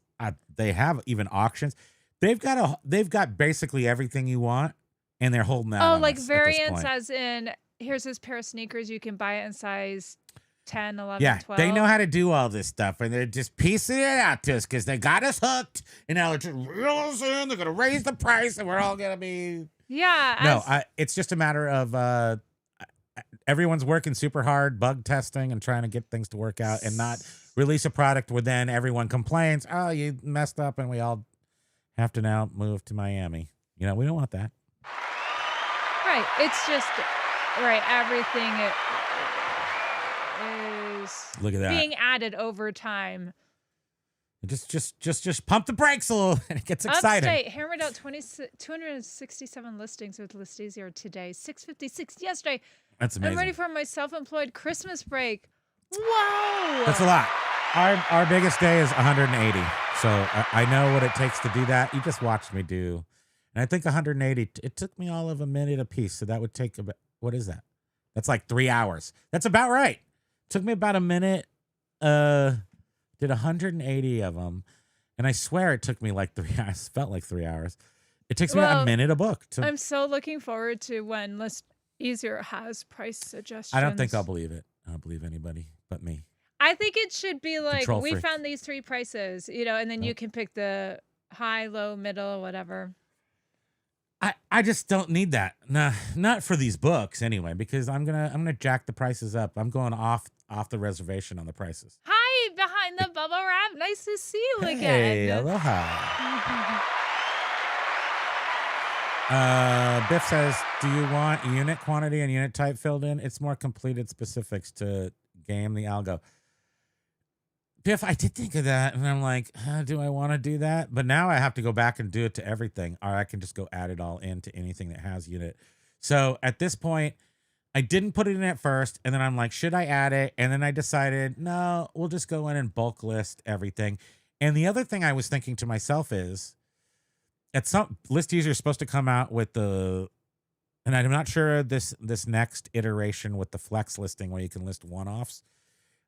They have even auctions. They've got basically everything you want, and they're holding out. Oh, on like us at this variants, point. as in here's this pair of sneakers. You can buy it in size 10, 11, Yeah, 12. they know how to do all this stuff, and they're just piecing it out to us because they got us hooked, and now they're just reel us in. They're gonna raise the price, and we're all gonna be. Yeah. No, it's just a matter of everyone's working super hard, bug testing, and trying to get things to work out, and not release a product where then everyone complains, "Oh, you messed up," and we all have to now move to Miami. You know, we don't want that. Right. It's just right. Everything is Look at that. being added over time. Just pump the brakes a little, and it gets exciting. Upstate hammered out 267 listings with ListEasier today. 656 yesterday. That's amazing. I'm ready for my self-employed Christmas break. Whoa! That's a lot. Our biggest day is 180. So I know what it takes to do that. You just watched me do. And I think 180, it took me all of a minute a piece. So that would take about, what is that? That's like 3 hours. That's about right. Took me about a minute. Did 180 of them. And I swear it took me like 3 hours. Felt like 3 hours. It takes me about a minute a book. I'm so looking forward to when ListEasier has price suggestions. I don't think I'll believe it. I don't believe anybody but me. I think it should be like, Control we freak. found these 3 prices, and then you can pick the high, low, middle, whatever. I just don't need that. Nah, not for these books anyway, because I'm gonna jack the prices up. I'm going off the reservation on the prices. Hi, behind the bubble wrap. Nice to see you again. Hey, aloha. Biff says, do you want unit quantity and unit type filled in? It's more completed specifics to game the algo. Biff, I did think of that, and I'm like, do I want to do that? But now I have to go back and do it to everything, or I can just go add it all into anything that has unit. So at this point, I didn't put it in at first, and then I'm like, should I add it? And then I decided, no, we'll just go in and bulk list everything. And the other thing I was thinking to myself is, at some ListEasier is supposed to come out with and I'm not sure this next iteration with the flex listing where you can list one-offs.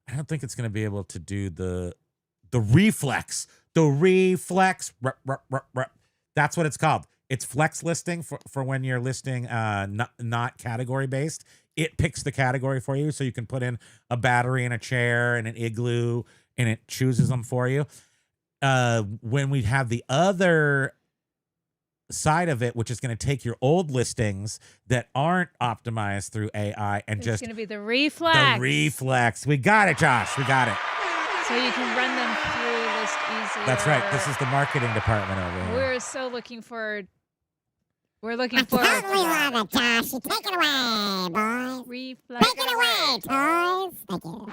I don't think it's going to be able to do the reflex. The reflex. That's what it's called. It's flex listing for when you're listing not category based. It picks the category for you, so you can put in a battery and a chair and an igloo, and it chooses them for you. When we have the other side of it, which is going to take your old listings that aren't optimized through AI and It's just going to be the reflex. the reflex. We got it, Josh. We got it. So you can run them through ListEasier. That's right. This is the marketing department over here. We're so looking forward. We're looking I forward totally to that. love it, Josh. You take it away, boys. Reflex. Take it away, toys. Thank you.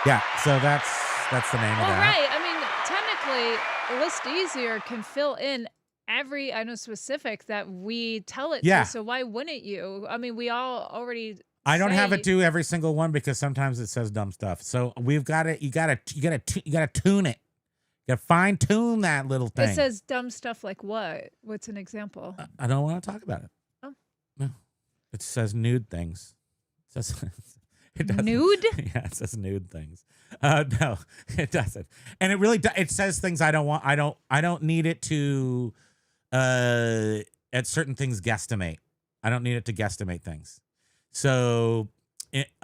Yeah, so that's the name of Well, that. right. I mean, technically, ListEasier can fill in every item specific that we tell it Yeah. to. So why wouldn't you? I mean, we all already. I don't have it say- do every single one because sometimes it says dumb stuff. So we've got it. You gotta tune it. You gotta fine tune that little thing. It says dumb stuff like what? What's an example? I don't want to talk about it. Oh. No. It says nude things. It says it doesn't. Nude? Yeah, it says nude things. No, it doesn't. And it really it says things I don't want. I don't need it to at certain things guesstimate. I don't need it to guesstimate things. So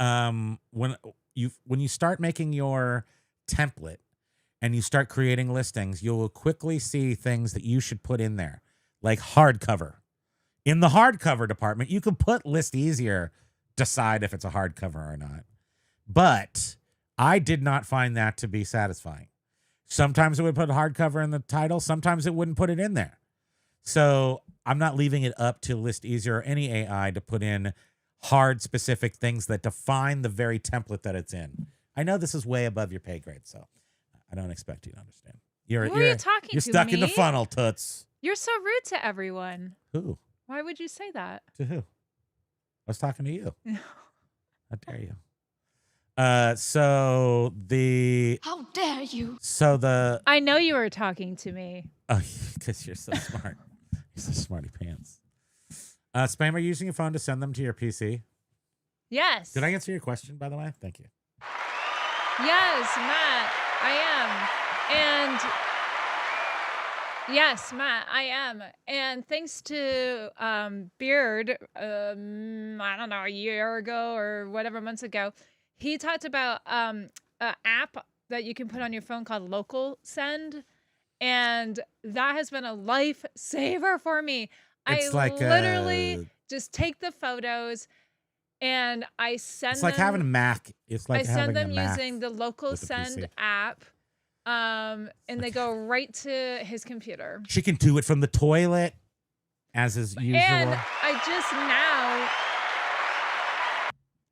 when you start making your template, and you start creating listings, you will quickly see things that you should put in there, like hardcover. In the hardcover department, you can put ListEasier, decide if it's a hardcover or not. But I did not find that to be satisfying. Sometimes it would put hardcover in the title. Sometimes it wouldn't put it in there. So I'm not leaving it up to ListEasier or any AI to put in hard specific things that define the very template that it's in. I know this is way above your pay grade, so I don't expect you to understand. Who are you talking to? You're stuck in the Me? funnel, Toots. You're so rude to everyone. Who? Why would you say that? To who? I was talking to you. How dare you? So the... How dare you? So the... I know you were talking to me. Oh, because you're so smart. You're so smarty pants. Spam, are you using your phone to send them to your PC? Yes. Did I answer your question, by the way? Thank you. Yes, Matt, I am. And yes, Matt, I am. And thanks to Beard, I don't know, a year ago or whatever months ago, he talked about an app that you can put on your phone called Local Send. And that has been a lifesaver for me. It's I like literally just take the photos and I send it's them. like having a Mac. It's like I send having a them Mac using the Local with a Send PC. app. And they go right to his computer. She can do it from the toilet, as is usual. And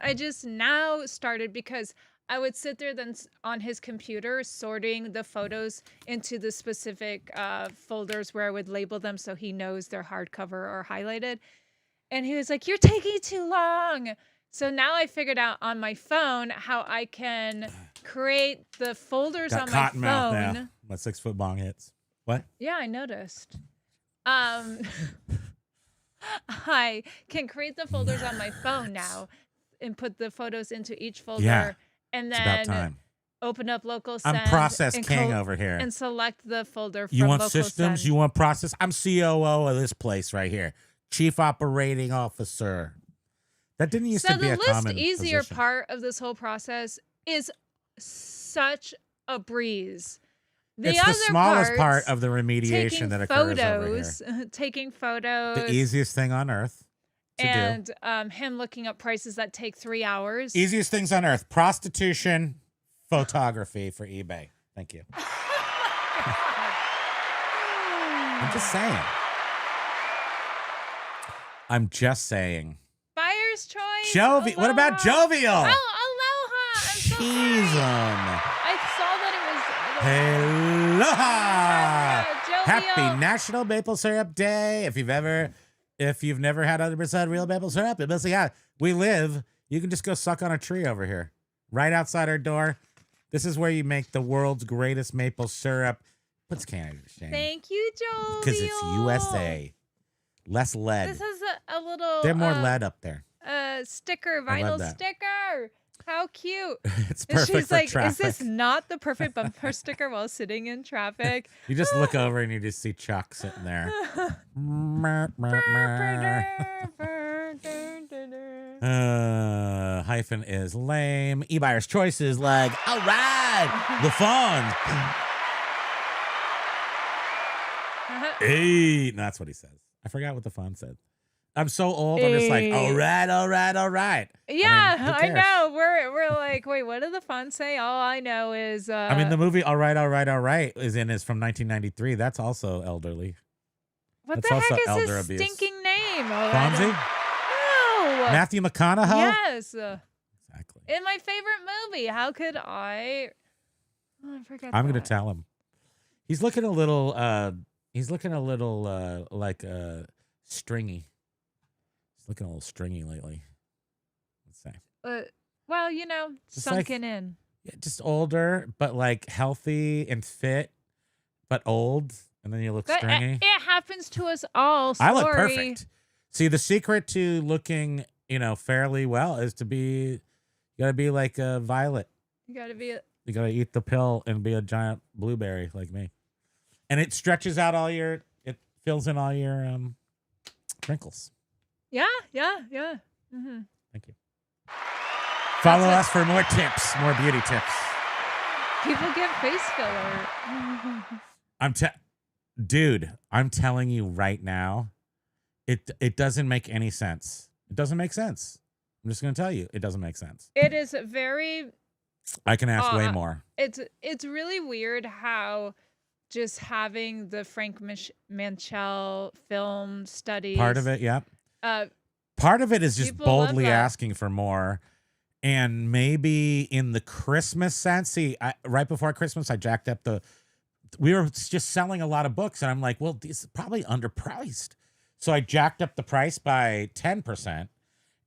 I just now started because I would sit there then on his computer sorting the photos into the specific folders where I would label them so he knows they're hardcover or highlighted. And he was like, "You're taking too long." So now I figured out on my phone how I can create the folders Got on my cotton mouth phone. now. My 6 foot bong hits. What? Yeah, I noticed. I can create the folders on my phone now and put the photos into each folder. Yeah, and it's about then time. open up Local Send. I'm process and king over here. And select the folder from You want Local systems? Send. You want process? I'm COO of this place right here. Chief Operating Officer. That didn't used So to be the a common ListEasier position. part of this whole process is such a breeze. It's the smallest part of the remediation that occurs over here. Taking photos. The easiest thing on earth to do. And him looking up prices that take 3 hours. Easiest things on earth. Prostitution, photography for eBay. Thank you. I'm just saying. I'm just saying. Buyer's choice. What about Jovial? Oh, aloha. I'm so sorry. Cheese-em. I saw that Aloha! Jovial. Happy National Maple Syrup Day. If you've never had 100% real maple syrup, it must be hot. We live. You can just go suck on a tree over here, right outside our door. This is where you make the world's greatest maple syrup. Puts Canada to shame. Thank you, Jovial. Because it's USA. Less lead. This is a little. They're more lead up there. Sticker, I love vinyl that. sticker. How cute. It's And perfect she's for like, traffic. is this not the perfect bumper sticker while sitting in traffic? You just look over and you just see Chuck sitting there. Hyphen is lame. eBuyer's choice is like, all right, the fun. Hey, no, that's what he says. I forgot what the font said. I'm so old. I'm just like, all right, all right, all right. Yeah, I I know. We're like, wait, what did the font say? All I know is. I mean, the movie All Right, All Right, All Right is from 1993. That's also elderly. what that's the also heck is elder his abuse. stinking name? Oh, Fonzie? No. Matthew McConaughey? Yes. Exactly. In my favorite movie. How could I? Oh, I forgot. I'm gonna that. tell him. He's looking a little stringy. He's looking a little stringy lately. Let's say. Well, Just like- sunken in. Yeah, just older, but like healthy and fit, but old, and then you look But stringy. it happens to us all. I look Sorry. perfect. See, the secret to looking, fairly well is you gotta be like a violet. You gotta be. You gotta eat the pill and be a giant blueberry like me. And it stretches out it fills in all your wrinkles. Yeah. Mm-hmm. Thank you. Follow us for more tips, more beauty tips. People get face filler. Dude, I'm telling you right now, it doesn't make any sense. It doesn't make sense. I'm just going to tell you, it doesn't make sense. It is very. I can ask way more. It's really weird how just having the Frank Manchel film studies. Part of it, yeah. Part of it is just boldly asking for more. And maybe in the Christmas sense, right before Christmas, I jacked up we were just selling a lot of books. And I'm like, well, these are probably underpriced. So I jacked up the price by 10%.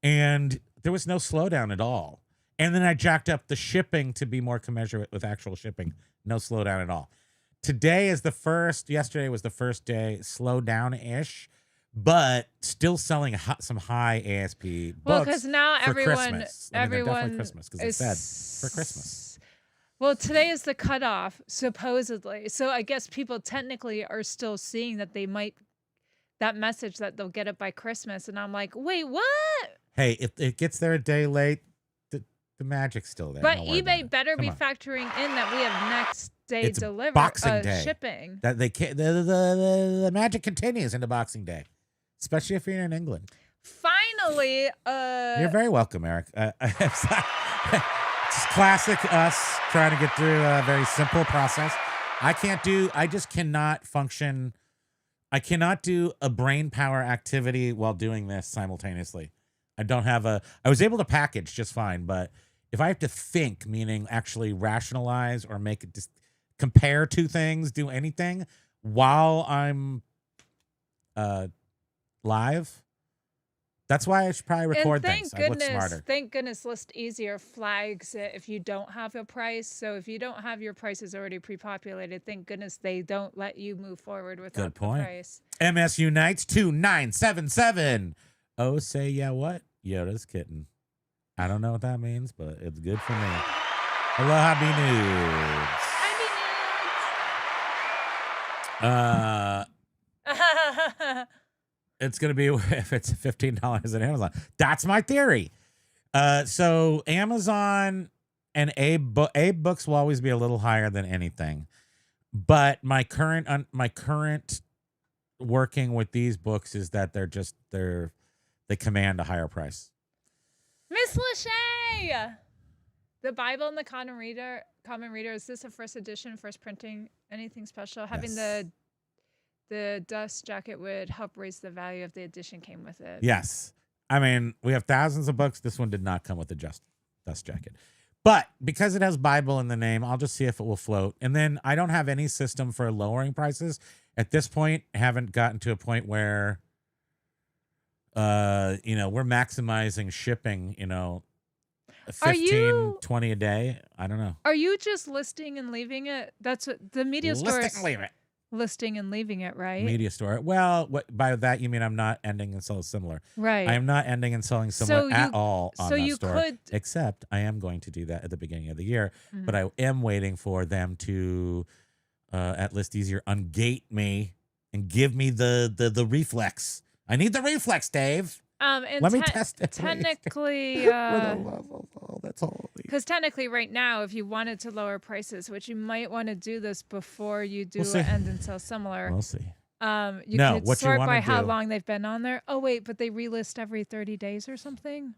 And there was no slowdown at all. And then I jacked up the shipping to be more commensurate with actual shipping. No slowdown at all. Yesterday was the first day, slow down-ish, but still selling some high ASP books. Well, because now for everyone, Christmas. Definitely Christmas, because it said for Christmas. Well, today is the cutoff, supposedly. So I guess people technically are still seeing that that message that they'll get it by Christmas. And I'm like, wait, what? Hey, if it gets there a day late, the magic's still there. But eBay better be factoring in that we have next day delivery, Boxing Day shipping. That the magic continues into Boxing Day, especially if you're in England. Finally, you're very welcome, Eric. It's classic us trying to get through a very simple process. I just cannot function. I cannot do a brain power activity while doing this simultaneously. I was able to package just fine, but if I have to think, meaning actually rationalize or make it just compare two things, do anything while I'm live, that's why I should probably record things. I look smarter. Thank goodness ListEasier flags it if you don't have a price. So if you don't have your prices already pre-populated, thank goodness they don't let you move forward without Good point. the price. MS Unites 2977. Oh, say yeah, what? Yoda's kitten. I don't know what that means, but it's good for me. Aloha be nudes. It's going to be if it's $15 at Amazon. That's my theory. So Amazon and Abe Books will always be a little higher than anything. But my current working with these books is that they command a higher price. Miss Lachey! The Bible and the Common Reader, is this a first edition, first printing, anything special? Having the dust jacket would help raise the value if the edition came with it. Yes. I mean, we have thousands of books. This one did not come with a dust jacket. But because it has Bible in the name, I'll just see if it will float. And then I don't have any system for lowering prices. At this point, haven't gotten to a point where we're maximizing shipping, 15, 20 a day. I don't know. Are you just listing and leaving it? That's what the media store is. Leave it. Listing and leaving it, right? Media store. Well, by that you mean I'm not ending and selling similar. Right. I am not ending and selling similar at all on that store. Could, except I am going to do that at the beginning of the year. Mm-hmm. But I am waiting for them to at ListEasier ungate me and give me the reflex. I need the reflex, Dave. And let me test it. Technically, that's all. Because technically, right now, if you wanted to lower prices, which you might want to do this before you do end and sell similar. We'll see. You could sort by how long they've been on there. Oh wait, but they relist every 30 days or something.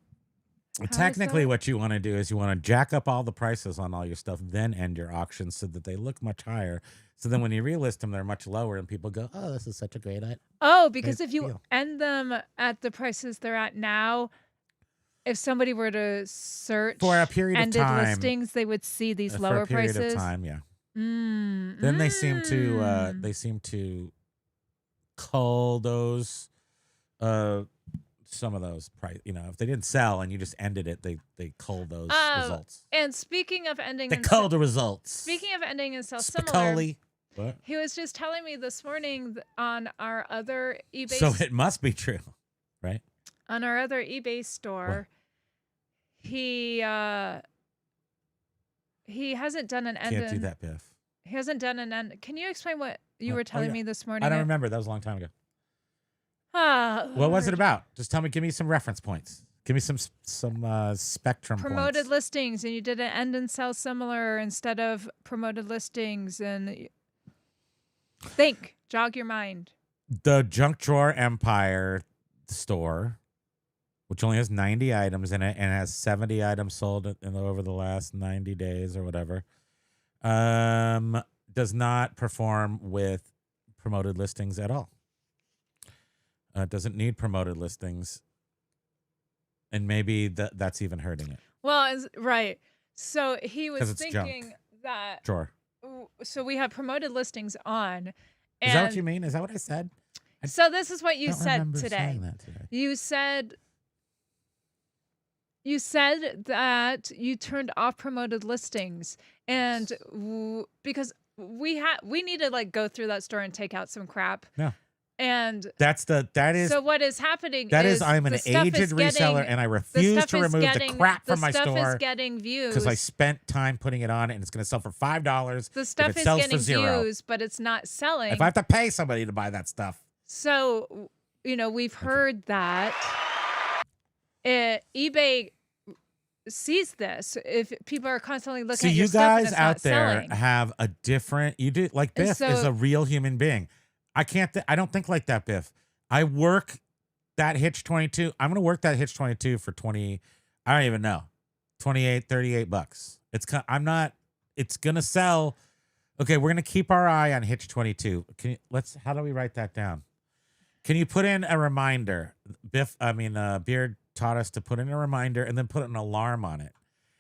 Technically, what you want to do is you want to jack up all the prices on all your stuff, then end your auctions so that they look much higher. So then when you relist them, they're much lower, and people go, "Oh, this is such a great idea." Oh, because if you end them at the prices they're at now, if somebody were to search for a period of time, listings, they would see these lower prices. For a period of time, yeah. Then they seem to cull those some of those price. If they didn't sell and you just ended it, they cull those results. And speaking of ending, they cull the results. Speaking of ending and sell similar, what? He was just telling me this morning on our other eBay. So it must be true, right? On our other eBay store, what? He hasn't done an end. Can't do that, Biff. He hasn't done an end. Can you explain what you were telling me this morning? I don't remember. That was a long time ago. What was it about? Just tell me. Give me some reference points. Give me some spectrum Promoted points. listings, and you did an end and sell similar instead of promoted listings. And jog your mind. The Junk Drawer Empire store, which only has 90 items in it and has 70 items sold over the last 90 days or whatever, does not perform with promoted listings at all. Doesn't need promoted listings. And maybe that's even hurting it. Well, right. So he was 'Cause it's thinking junk. that. Drawer. So we have promoted listings on. Is that what you mean? Is that what I said? So this is what you don't said remember today. saying that today. You said that you turned off promoted listings, and because we need to like go through that store and take out some crap. No. And that is so what is happening that is I'm an the stuff aged is reseller getting- and I the refuse stuff to is remove getting- the crap from my The stuff store is getting views. because I spent time putting it on it and it's going to sell for $5. The stuff if it is sells getting for $0. views, but it's not selling. If I have to pay somebody to buy that stuff. So, we've heard that eBay sees this. If people are constantly looking See, at your you stuff and guys it's out not there selling. have a different. You do like And Biff is so- a real human being. I can't. I don't think like that, Biff. I work that Hitch 22. I'm gonna work that Hitch 22 for 20. I don't even know, 28, $38. I'm not. It's gonna sell. Okay, we're gonna keep our eye on Hitch 22. How do we write that down? Can you put in a reminder? Beard taught us to put in a reminder and then put an alarm on it.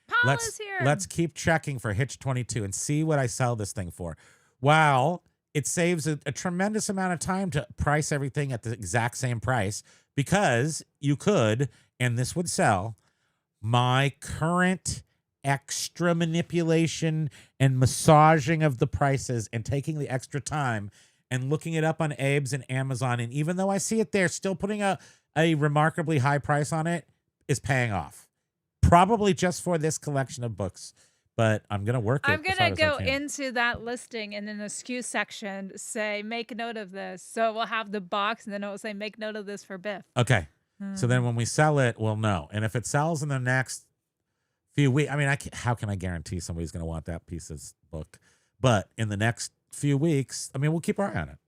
Paul is here. Let's keep checking for Hitch 22 and see what I sell this thing for. Wow, it saves a tremendous amount of time to price everything at the exact same price because you could, and this would sell, my current extra manipulation and massaging of the prices and taking the extra time and looking it up on Abe's and Amazon. And even though I see it there, still putting a remarkably high price on it is paying off. Probably just for this collection of books, but I'm going to work it. I'm going as hard to as I go can. into that listing and in the SKU section say, make a note of this. So we'll have the box and then it will say, make note of this for Biff. Okay. So then when we sell it, we'll know. And if it sells in the next few weeks, how can I guarantee somebody's going to want that piece of book? But in the next few weeks, we'll keep our eye on it.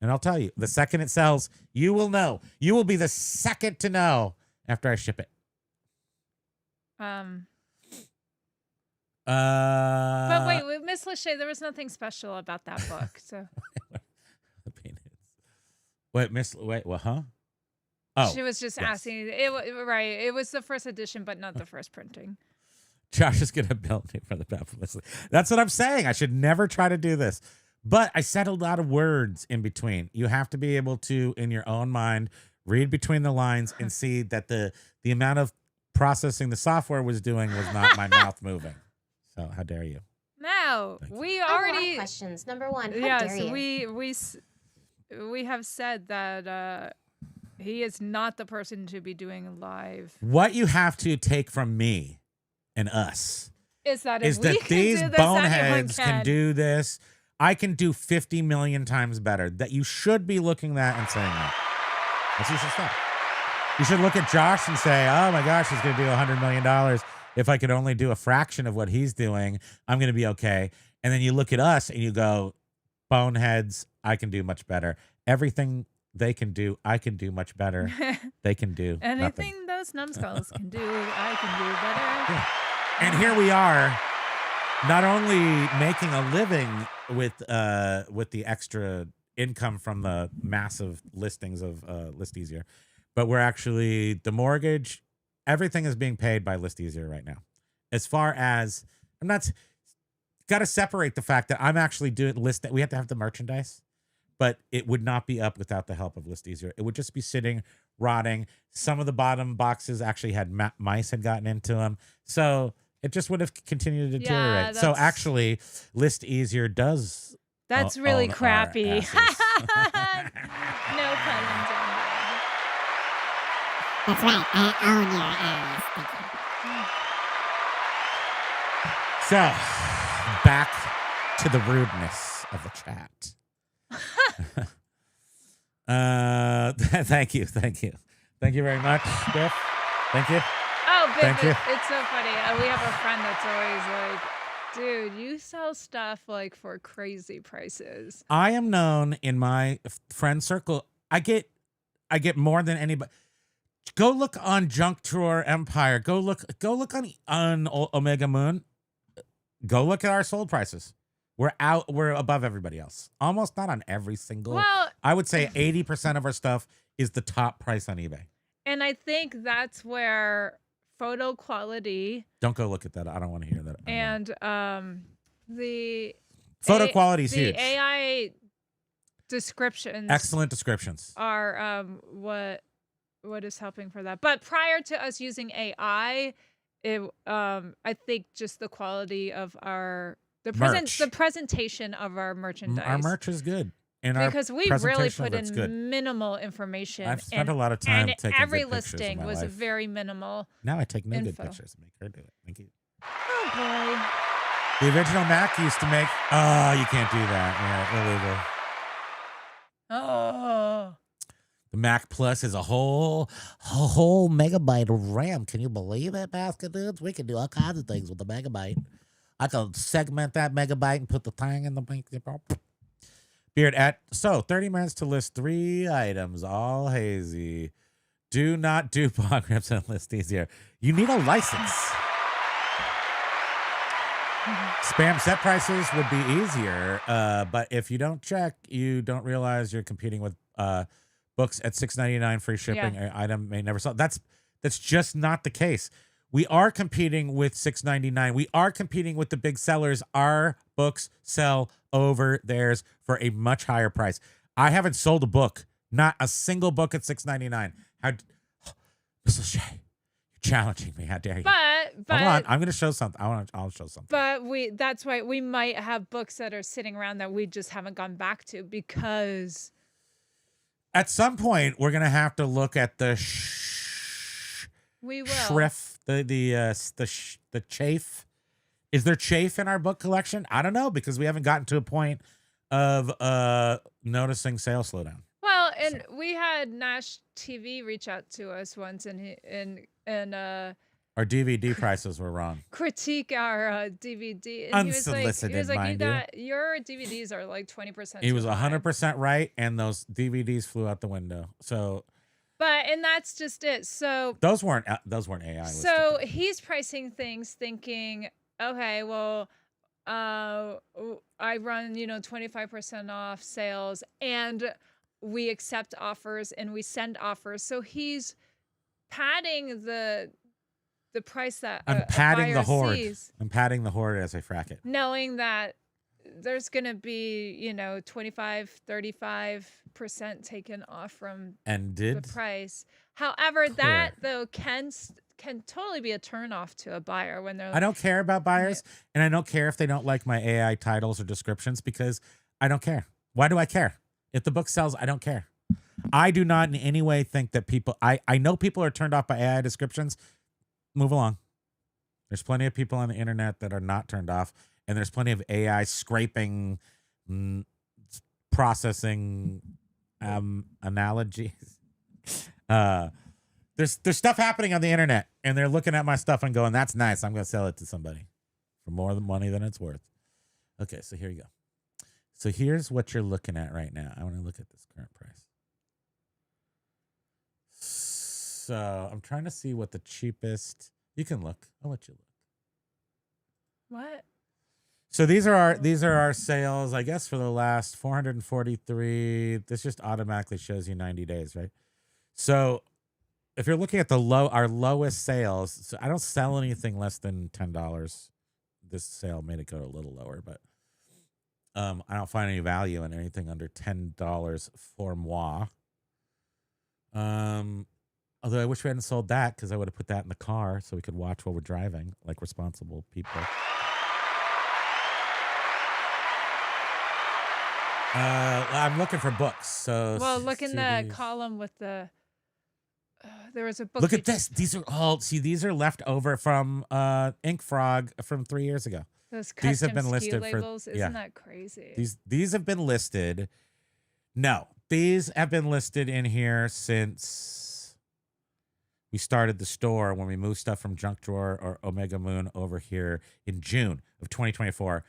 And I'll tell you, the second it sells, you will know. You will be the second to know after I ship it. But wait, Miss Lachey, there was nothing special about that book. So What, huh? Oh, she was just yes. asking. It was the first edition, but not the first printing. Josh is going to bill me for the publicity. That's what I'm saying. I should never try to do this. But I said a lot of words in between. You have to be able to, in your own mind, read between the lines and see that the amount of processing the software was doing was not my mouth moving. So how dare you? No, Thank you. we I have a lot of already. questions. Number one, how Yes, dare you? we have said that he is not the person to be doing live. What you have to take from me and us Is that if is we that can these do this, anyone boneheads can can do this. I can do 50 million times better. That you should be looking at and saying that. That's what you should stop. You should look at Josh and say, oh my gosh, he's going to do $100 million. If I could only do a fraction of what he's doing, I'm going to be okay. And then you look at us and you go, boneheads, I can do much better. Everything they can do, I can do much better. They can do nothing. Anything those numbskulls can do, I can do better. Yeah. And here we are, not only making a living with the extra income from the massive listings of ListEasier, but we're actually the mortgage, everything is being paid by ListEasier right now. As far as got to separate the fact that I'm actually doing list. We have to have the merchandise, but it would not be up without the help of ListEasier. It would just be sitting, rotting. Some of the bottom boxes actually had mice had gotten into them, so it just would have continued to deteriorate. So that's- actually, ListEasier does. That's own really our crappy. asses. No pun intended. That's right. I own your ass. Thank you. So, back to the rudeness of the chat. Thank you very much, Biff. Thank you. Oh, but Thank you. it's so funny. We have a friend that's always like, dude, you sell stuff like for crazy prices. I am known in my friend circle. I get more than anybody. Go look on Junk Drawer Empire. Go look on Omega Moon. Go look at our sold prices. We're above everybody else. Almost, not on every single. Well, I would say 80% of our stuff is the top price on eBay. and I think that's where photo quality Don't go look at that. I don't want to hear that. and the Photo quality is the huge. AI descriptions Excellent descriptions. are what is helping for that. But prior to us using AI, I think just the quality of the presentation of our merchandise. Our merch is good. And because we really put it's good. in minimal information. I've spent a lot of time and taking every good pictures in listing my was life. very minimal. Now I take no good info. pictures and make her do it. Thank you. Oh boy. The original Mac used to make. Oh, you can't do that. Yeah, illegal. Oh. The Mac Plus is a whole megabyte of RAM. Can you believe it, basket dudes? We can do all kinds of things with the megabyte. I can segment that megabyte and put the thing in the Beard at 30 minutes to list 3 items, all hazy. Do not do bond grips and ListEasier. You need a license. Spam set prices would be easier, but if you don't check, you don't realize you're competing with books at $6.99 free shipping. Yeah. An item may never sell. That's just not the case. We are competing with $6.99. We are competing with the big sellers. Our books sell over theirs for a much higher price. I haven't sold a book, not a single book at $6.99. How, Mrs. J, you're challenging me. How dare you? But Hold on, I'm going to show something. I'll show something. But that's why we might have books that are sitting around that we just haven't gone back to because at some point we're going to have to look at the we will. shrift, the chafe. Is there chafe in our book collection? I don't know because we haven't gotten to a point of noticing sales slowdown. Well, and we had Nash TV reach out to us once and our DVD prices were wrong. critique our DVD. And Unsolicited, he was like, mind your DVDs are like 20%. He was 100% right, and those DVDs flew out the window. So, and that's just it. So those weren't AI. So he's pricing things, thinking, okay, well, I run 25% off sales, and we accept offers and we send offers. So he's padding the price that I'm padding the Hoard. sees, I'm padding the Hoard as I frack it, knowing that there's going to be 25, 35% taken off from the price. However, that though can totally be a turnoff to a buyer when they're. I don't care about buyers, and I don't care if they don't like my AI titles or descriptions because I don't care. Why do I care? If the book sells, I don't care. I do not in any way think that people. I know people are turned off by AI descriptions. Move along. There's plenty of people on the internet that are not turned off, and there's plenty of AI scraping, processing, analogies. There's stuff happening on the internet, and they're looking at my stuff and going, "That's nice. I'm going to sell it to somebody for more money than it's worth." Okay, so here you go. So here's what you're looking at right now. I want to look at this current price. So I'm trying to see what the cheapest. You can look. I'll let you look. What? So these are our sales, I guess, for the last 443. This just automatically shows you 90 days, right? So if you're looking at our lowest sales, so I don't sell anything less than $10. This sale made it go a little lower, but I don't find any value in anything under $10 for moi. Although I wish we hadn't sold that because I would have put that in the car so we could watch while we're driving like responsible people. I'm looking for books. So look in the column with the. There was a book. Look at this. These are left over from Ink Frog from 3 years ago. Those custom these have been listed labels. Isn't that crazy? These have been listed. No, these have been listed in here since we started the store, when we moved stuff from Junk Drawer or Omega Moon over here in June of 2024,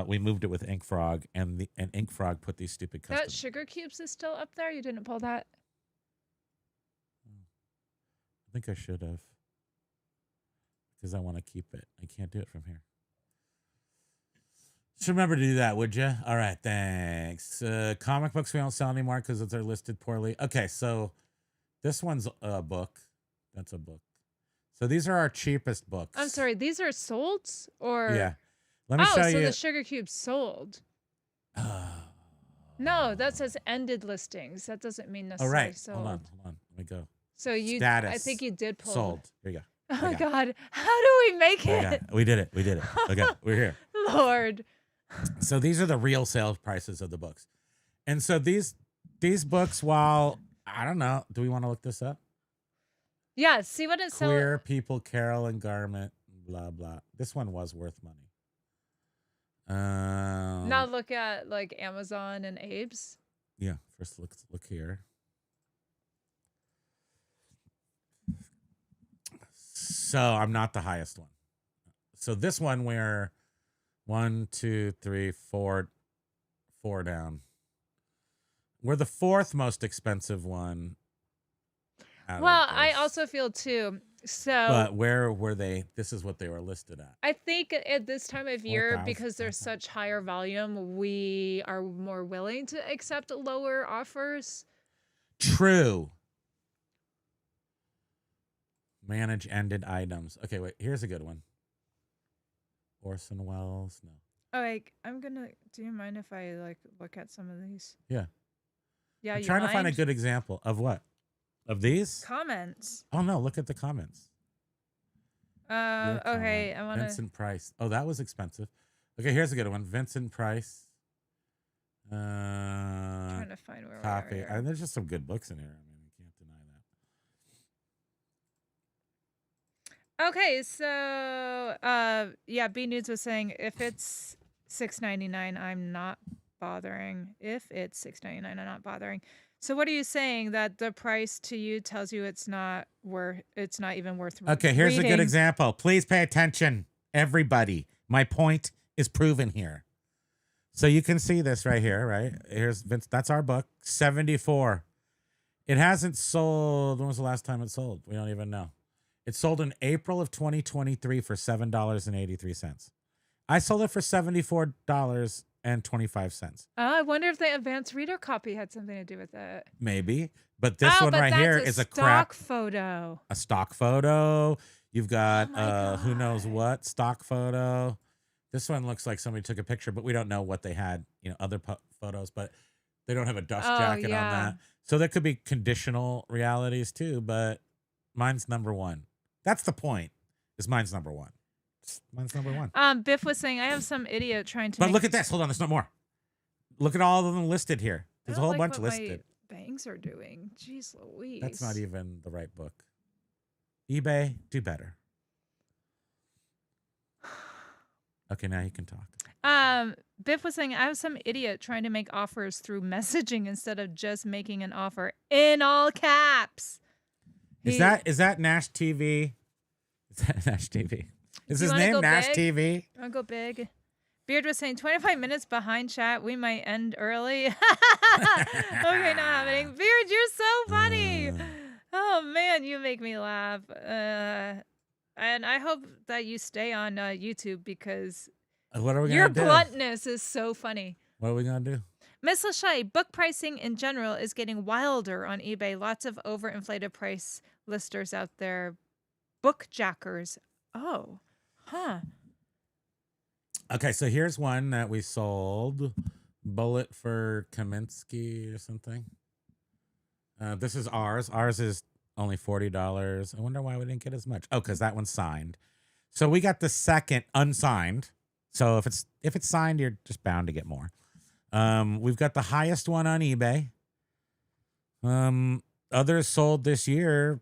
we moved it with Ink Frog, and Ink Frog put these stupid custom. That sugar cubes is still up there. You didn't pull that. I think I should have, because I want to keep it. I can't do it from here. Just remember to do that, would you? All right, thanks. Comic books we don't sell anymore because they're listed poorly. Okay, so this one's a book. That's a book. So these are our cheapest books. I'm sorry, these are sold or Yeah. Let me show so you. the sugar cubes sold. No, that says ended listings. That doesn't mean Oh, necessarily right. sold. Hold on. Let me go. So I Status. think you did pull. Sold. Here you go. Oh my God, how do we make There you it? go. We did it. Okay, we're here. Lord. So these are the real sales prices of the books. And so these books, while, I don't know, do we want to look this up? Yeah, see what it's Queer People, Carol and Garment, blah, blah. This one was worth money. Now look at like Amazon and Abe's. Yeah, first look here. So I'm not the highest one. So this one we're 1, 2, 3, 4 down. We're the fourth most expensive one. Well, I also feel too. So, but where were they? This is what they were listed at. I think at this time of year, 4,000, because there's such higher volume, we are more willing to accept lower offers. True. Manage ended items. Okay, wait. Here's a good one. Orson Welles. No. Oh, do you mind if I like look at some of these? Yeah. Yeah, I'm you trying to find a mind? good example of what? Of these? Comments. Oh no, look at the comments. Your Okay, comment. I want to. Vincent Price. Oh, that was expensive. Okay, here's a good one. Vincent Price. Trying to find where Copy. we are. There's just some good books in here. I mean, you can't deny that. Okay, so yeah, B Nudes was saying if it's $6.99, I'm not bothering. If it's $6.99, I'm not bothering. So what are you saying, that the price to you tells you it's not even worth Okay, here's a good reading? example. Please pay attention, everybody. My point is proven here. So you can see this right here, right? Here's Vince. That's our book, 74. It hasn't sold. When was the last time it sold? We don't even know. It sold in April of 2023 for $7.83. I sold it for $74.25. I wonder if the advanced reader copy had something to do with it. Maybe. But this one right here is a crap photo. A stock photo. You've got Oh who knows what stock photo. This one looks like somebody took a picture, but we don't know what they had, other photos, but they don't have a dust jacket on that. So there could be conditional realities too, but mine's number one. That's the point, is mine's number one. Mine's number one. Biff was saying, I have some idiot trying to But make look at this. Hold on, there's no more. Look at all of them listed here. There's a whole bunch listed. My bangs are doing. Jeez Louise. That's not even the right book. eBay, do better. Okay, now you can talk. Biff was saying, I have some idiot trying to make offers through messaging instead of just making an offer in all caps. Is that Nash TV? Is that Nash TV? Is his name Nash TV? I want to go big. Beard was saying 25 minutes behind chat. We might end early. Okay, not happening. Beard, you're so funny. Oh man, you make me laugh. And I hope that you stay on YouTube because What are we your gonna do? bluntness is so funny. What are we gonna do? Miss Lachey, book pricing in general is getting wilder on eBay. Lots of overinflated price listers out there. Book jackers. Oh, huh. Okay, so here's one that we sold. Bullet for Kaminsky or something. This is ours. Ours is only $40. I wonder why we didn't get as much. Oh, because that one's signed. So we got the second unsigned. So if it's signed, you're just bound to get more. We've got the highest one on eBay. Others sold this year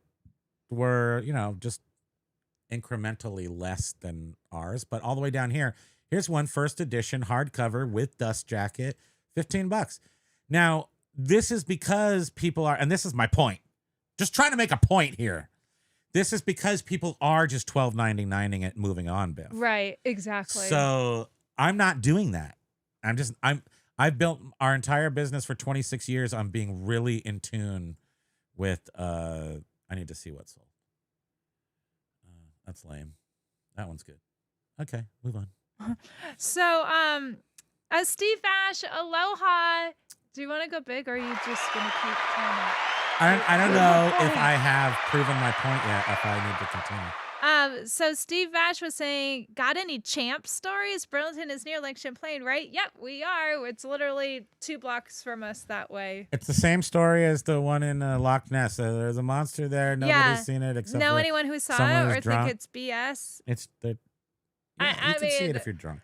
were, just incrementally less than ours, but all the way down here, here's one first edition hardcover with dust jacket, $15. Now, this is because people are, and this is my point, just trying to make a point here. This is because people are just $12.99ing it, moving on, Biff. Right, exactly. So I'm not doing that. I've built our entire business for 26 years on being really in tune with. I need to see what's sold. That's lame. That one's good. Okay, move on. So, Steve Ash, aloha. Do you want to go big, or are you just gonna keep trying to? I don't know if I have proven my point yet. If I need to continue. So Steve Vash was saying, got any champ stories? Burlington is near Lake Champlain, right? Yep, we are. It's literally 2 blocks from us that way. It's the same story as the one in Loch Ness. There's a monster there. Nobody's seen it except know for anyone who saw someone it or who's drunk. think it's BS? It's the. I you can see mean- it if you're drunk.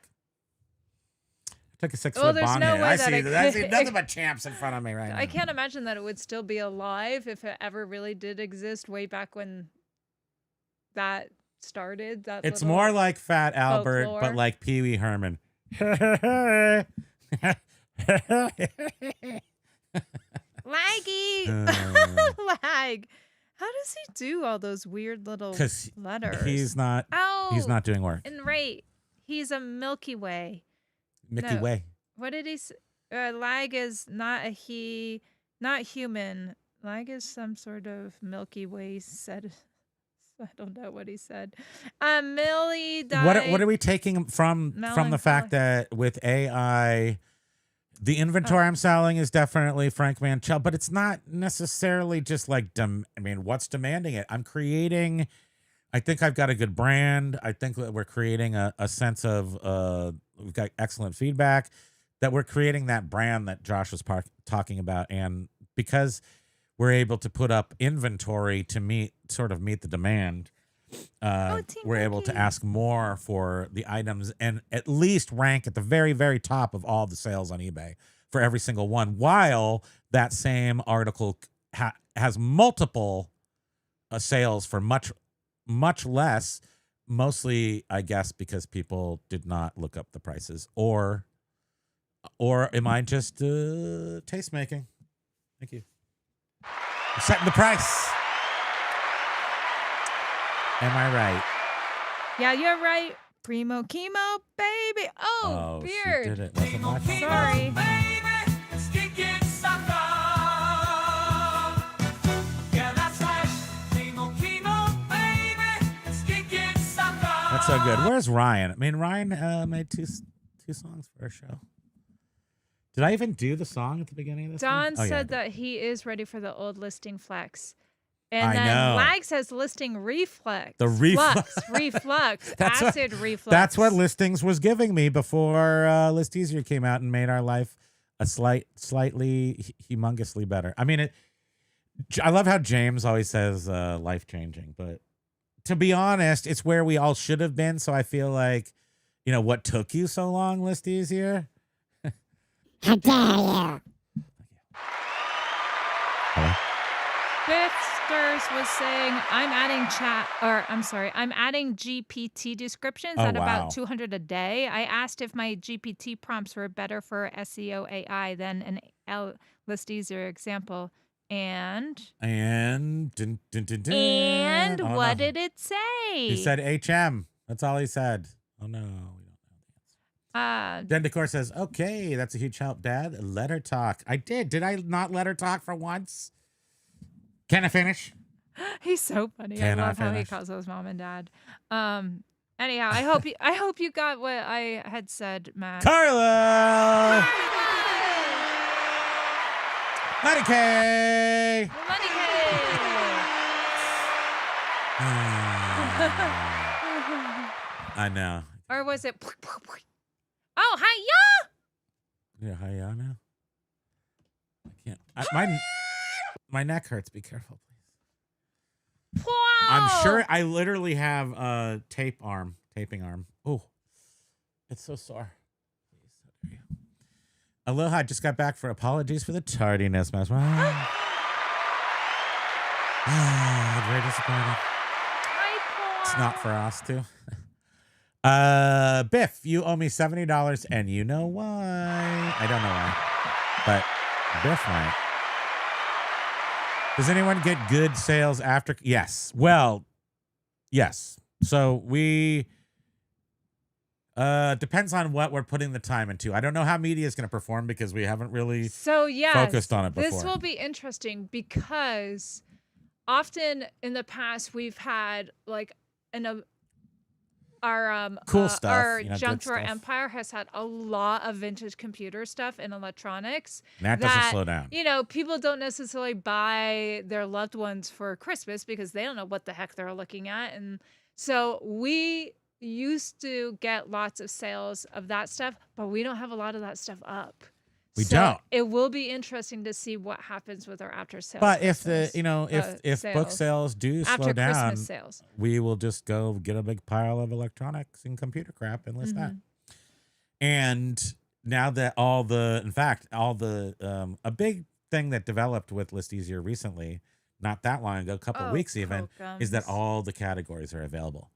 I took a 6 Well, foot there's bong no hit. way I that see. it I see could- nothing but champs in front of me right now. I can't imagine that it would still be alive if it ever really did exist way back when that started. It's more like Fat Albert, folklore. but like Pee Wee Herman. Laggy. Lag. How does he do all those weird little 'Cause letters? he's not. Oh, He's not doing work. And right, he's a Milky Way. Mickey no. Way. What did he say? Lag is not a he, not human. Lag is some sort of Milky Way said. I don't know what he said. Millie died. What are we taking from the fact that with AI, the inventory I'm selling is definitely Frank Manchel, but it's not necessarily just like what's demanding it? I'm creating. I think I've got a good brand. I think that we're creating a sense of we've got excellent feedback, that we're creating that brand that Josh was talking about, and because we're able to put up inventory to meet the demand. We're able to ask more for the items and at least rank at the very, very top of all the sales on eBay for every single one, while that same article has multiple sales for much, much less, mostly, I guess, because people did not look up the prices, or am I just taste making? Thank you. I'm setting the price. Am I right? Yeah, you're right. Primo, Kimo, baby. Oh, beard. She did it. Wasn't my fault. Sorry. That's so good. Where's Ryan? I mean, Ryan made two songs for our show. Did I even do the song at the beginning of this? Don thing? said that he is ready for the old listing flex. I And then know. Lag says listing reflex. The reflux. Reflux. That's what- acid reflux. That's what Listings was giving me before ListEasier came out and made our life a slightly humongously better. I mean, I love how James always says life changing, but to be honest, it's where we all should have been. So I feel like, what took you so long, ListEasier? How dare you? Hello? Biffsters was saying, I'm adding GPT descriptions Oh, at wow. about 200 a day. I asked if my GPT prompts were better for SEO AI than an ListEasier example. And Dun, dun, dun, dun. Oh, what no. did it say? He said HM. That's all he said. Oh, no. We don't know the answer. Jen Decor says, okay, that's a huge help, Dad. Let her talk. I did. Did I not let her talk for once? Can I finish? He's so funny. Can I I love how he finish? calls us mom and dad. Anyhow, I hope you got what I had said, Matt. Carlo! Money K! Money I know. Or was it? Oh, hi, Yeah, hi, now. I can't. My neck hurts. Be careful, please. I'm sure I literally have a taping arm. Oh, it's so sore. There you go. Aloha, just got back for apologies for the tardiness, Mass. Very disappointing. It's not for us, too. Biff, you owe me $70, and you know why. I don't know why, but Biff might. Does anyone get good sales after? Yes. Well, Yes. So we depends on what we're putting the time into. I don't know how media is going to perform because we haven't really focused on it before. This will be interesting because often in the past we've had like our cool stuff. Our good Jump Drawer stuff. Empire has had a lot of vintage computer stuff and electronics. And that doesn't slow down. People don't necessarily buy their loved ones for Christmas because they don't know what the heck they're looking at. And so we used to get lots of sales of that stuff, but we don't have a lot of that stuff up. We don't. It will be interesting to see what happens with our after sales. But if Christmas, if book sales do after slow down, Christmas sales, we will just go get a big pile of electronics and computer crap and list that. And now that a big thing that developed with ListEasier recently, not that long ago, a couple of weeks even, is that all the categories are available.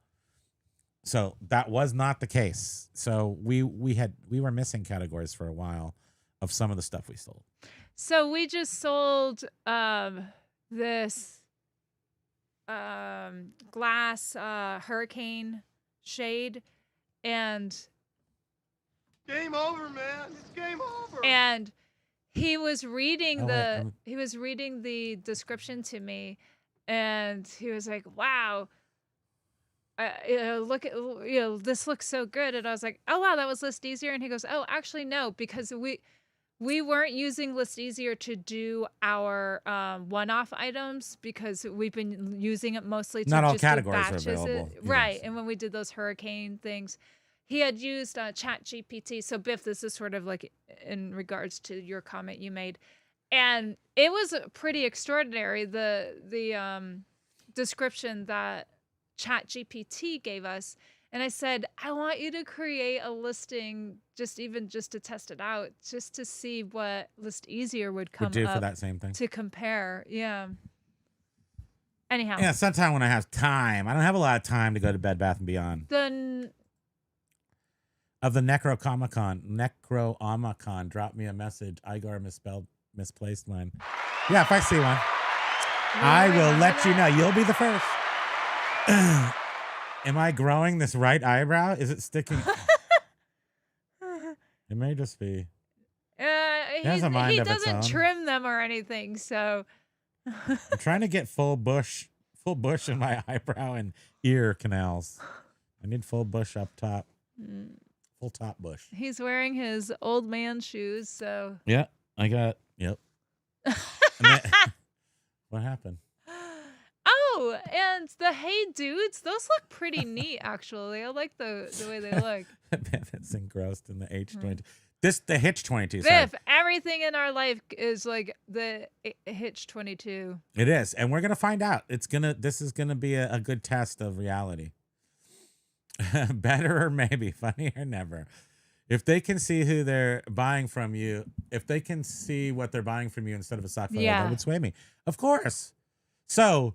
So that was not the case. So we were missing categories for a while of some of the stuff we sold. So we just sold this glass hurricane shade, and Game over, man. It's game over. and he was reading the description to me, and he was like, "Wow, look at this looks so good." And I was like, "Oh wow, that was ListEasier." And he goes, "Oh, actually no, because we weren't using ListEasier to do our one-off items because we've been using it mostly to Not all just do categories are batches. available. Right. And when we did those hurricane things, he had used ChatGPT. So Biff, this is sort of like in regards to your comment you made. And it was pretty extraordinary, the description that ChatGPT gave us. And I said, I want you to create a listing just to test it out, just to see what ListEasier would come do up for that same thing to compare. Yeah. Anyhow. Yeah, sometime when I have time. I don't have a lot of time to go to Bed Bath & Beyond. Of the Necroomicon, drop me a message. Igar misplaced mine. Yeah, if I see one, I will let you know. You'll be the first. Am I growing this right eyebrow? Is it sticking? It may just be. He doesn't trim them or anything, so. I'm trying to get full bush in my eyebrow and ear canals. I need full bush up top. Full top bush. He's wearing his old man shoes, so. Yeah, yep. What happened? Oh, and the Hey Dudes, those look pretty neat, actually. I like the way they look. It's engrossed in the H22. The Hitch 22. Biff, everything in our life is like the Hitch 22. It is, and we're gonna find out. This is gonna be a good test of reality. Better or maybe, funny or never. If they can see who they're buying from you, if they can see what they're buying from you instead of a stock photo, that would sway me. Of course. So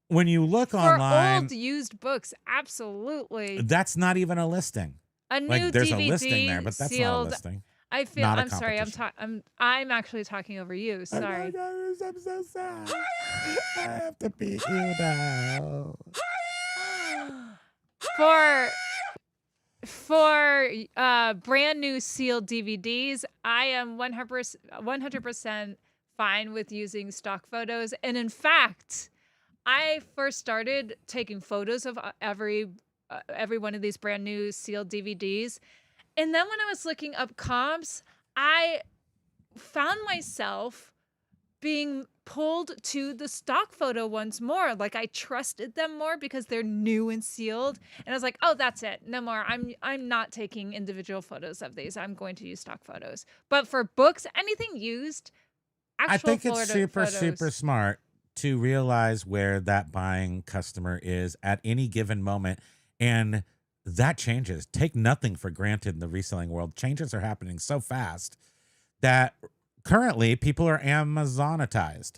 when you look online, old used books, absolutely. That's not even a listing. A new there's DVD a listing there, but that's sealed, not a listing. I'm sorry. I'm actually talking over you. Sorry. I'm so sad. I have to beat you now. For brand new sealed DVDs, I am 100% fine with using stock photos. And in fact, I first started taking photos of every one of these brand new sealed DVDs. And then when I was looking up comps, I found myself being pulled to the stock photo ones more. Like I trusted them more because they're new and sealed. And I was like, oh, that's it. No more. I'm not taking individual photos of these. I'm going to use stock photos. But for books, anything used, I think it's super photos. smart to realize where that buying customer is at any given moment. And that changes. Take nothing for granted in the reselling world. Changes are happening so fast that currently people are Amazonitized.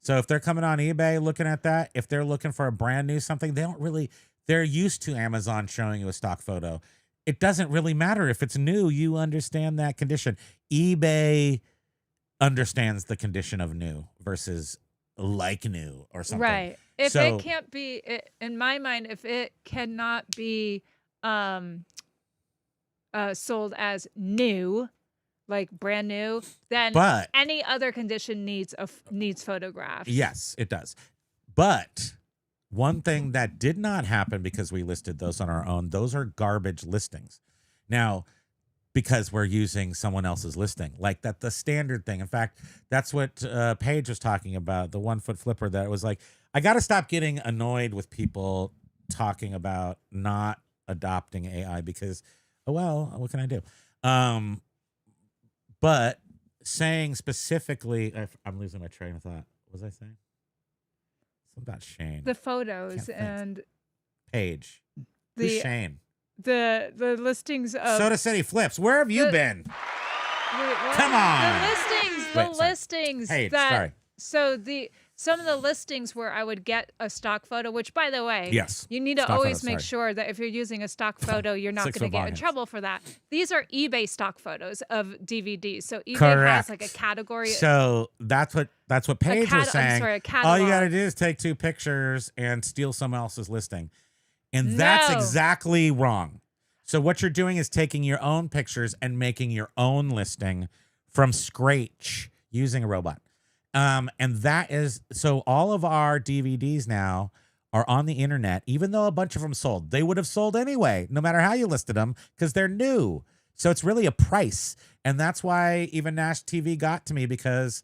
So if they're coming on eBay looking at that, if they're looking for a brand new something, they're used to Amazon showing you a stock photo. It doesn't really matter if it's new. You understand that condition. eBay understands the condition of new versus like new or something. Right. If So- it can't be, in my mind, if it cannot be sold as new, like brand new, then But- any other condition needs photographs. Yes, it does. But one thing that did not happen because we listed those on our own, those are garbage listings. Now, because we're using someone else's listing, like that, the standard thing. In fact, that's what Paige was talking about, the 1 foot flipper that was like, I got to stop getting annoyed with people talking about not adopting AI because, oh, well, what can I do? But saying specifically, I'm losing my train of thought. What was I saying? Something about Shane. The photos Can't think. and Paige. Who's the Shane? the listings of Soda City Flips. Where have you been? Wait, what? Come on. The listings. Wait, The sorry. listings. Paige, that, sorry. So some of the listings where I would get a stock photo, which by the way, Yes. you need to Stock always photos, make sorry. sure that if you're using a stock photo, you're not 6 going to get in volumes. trouble for that. These are eBay stock photos of DVDs. So eBay Correct. has like a category. So that's what Paige was saying. a All catalog. you got to do is take 2 pictures and steal someone else's listing. And that's No. exactly wrong. So what you're doing is taking your own pictures and making your own listing from scratch using a robot. And that is, so all of our DVDs now are on the internet, even though a bunch of them sold. They would have sold anyway, no matter how you listed them, because they're new. So it's really a price. And that's why even Nash TV got to me, because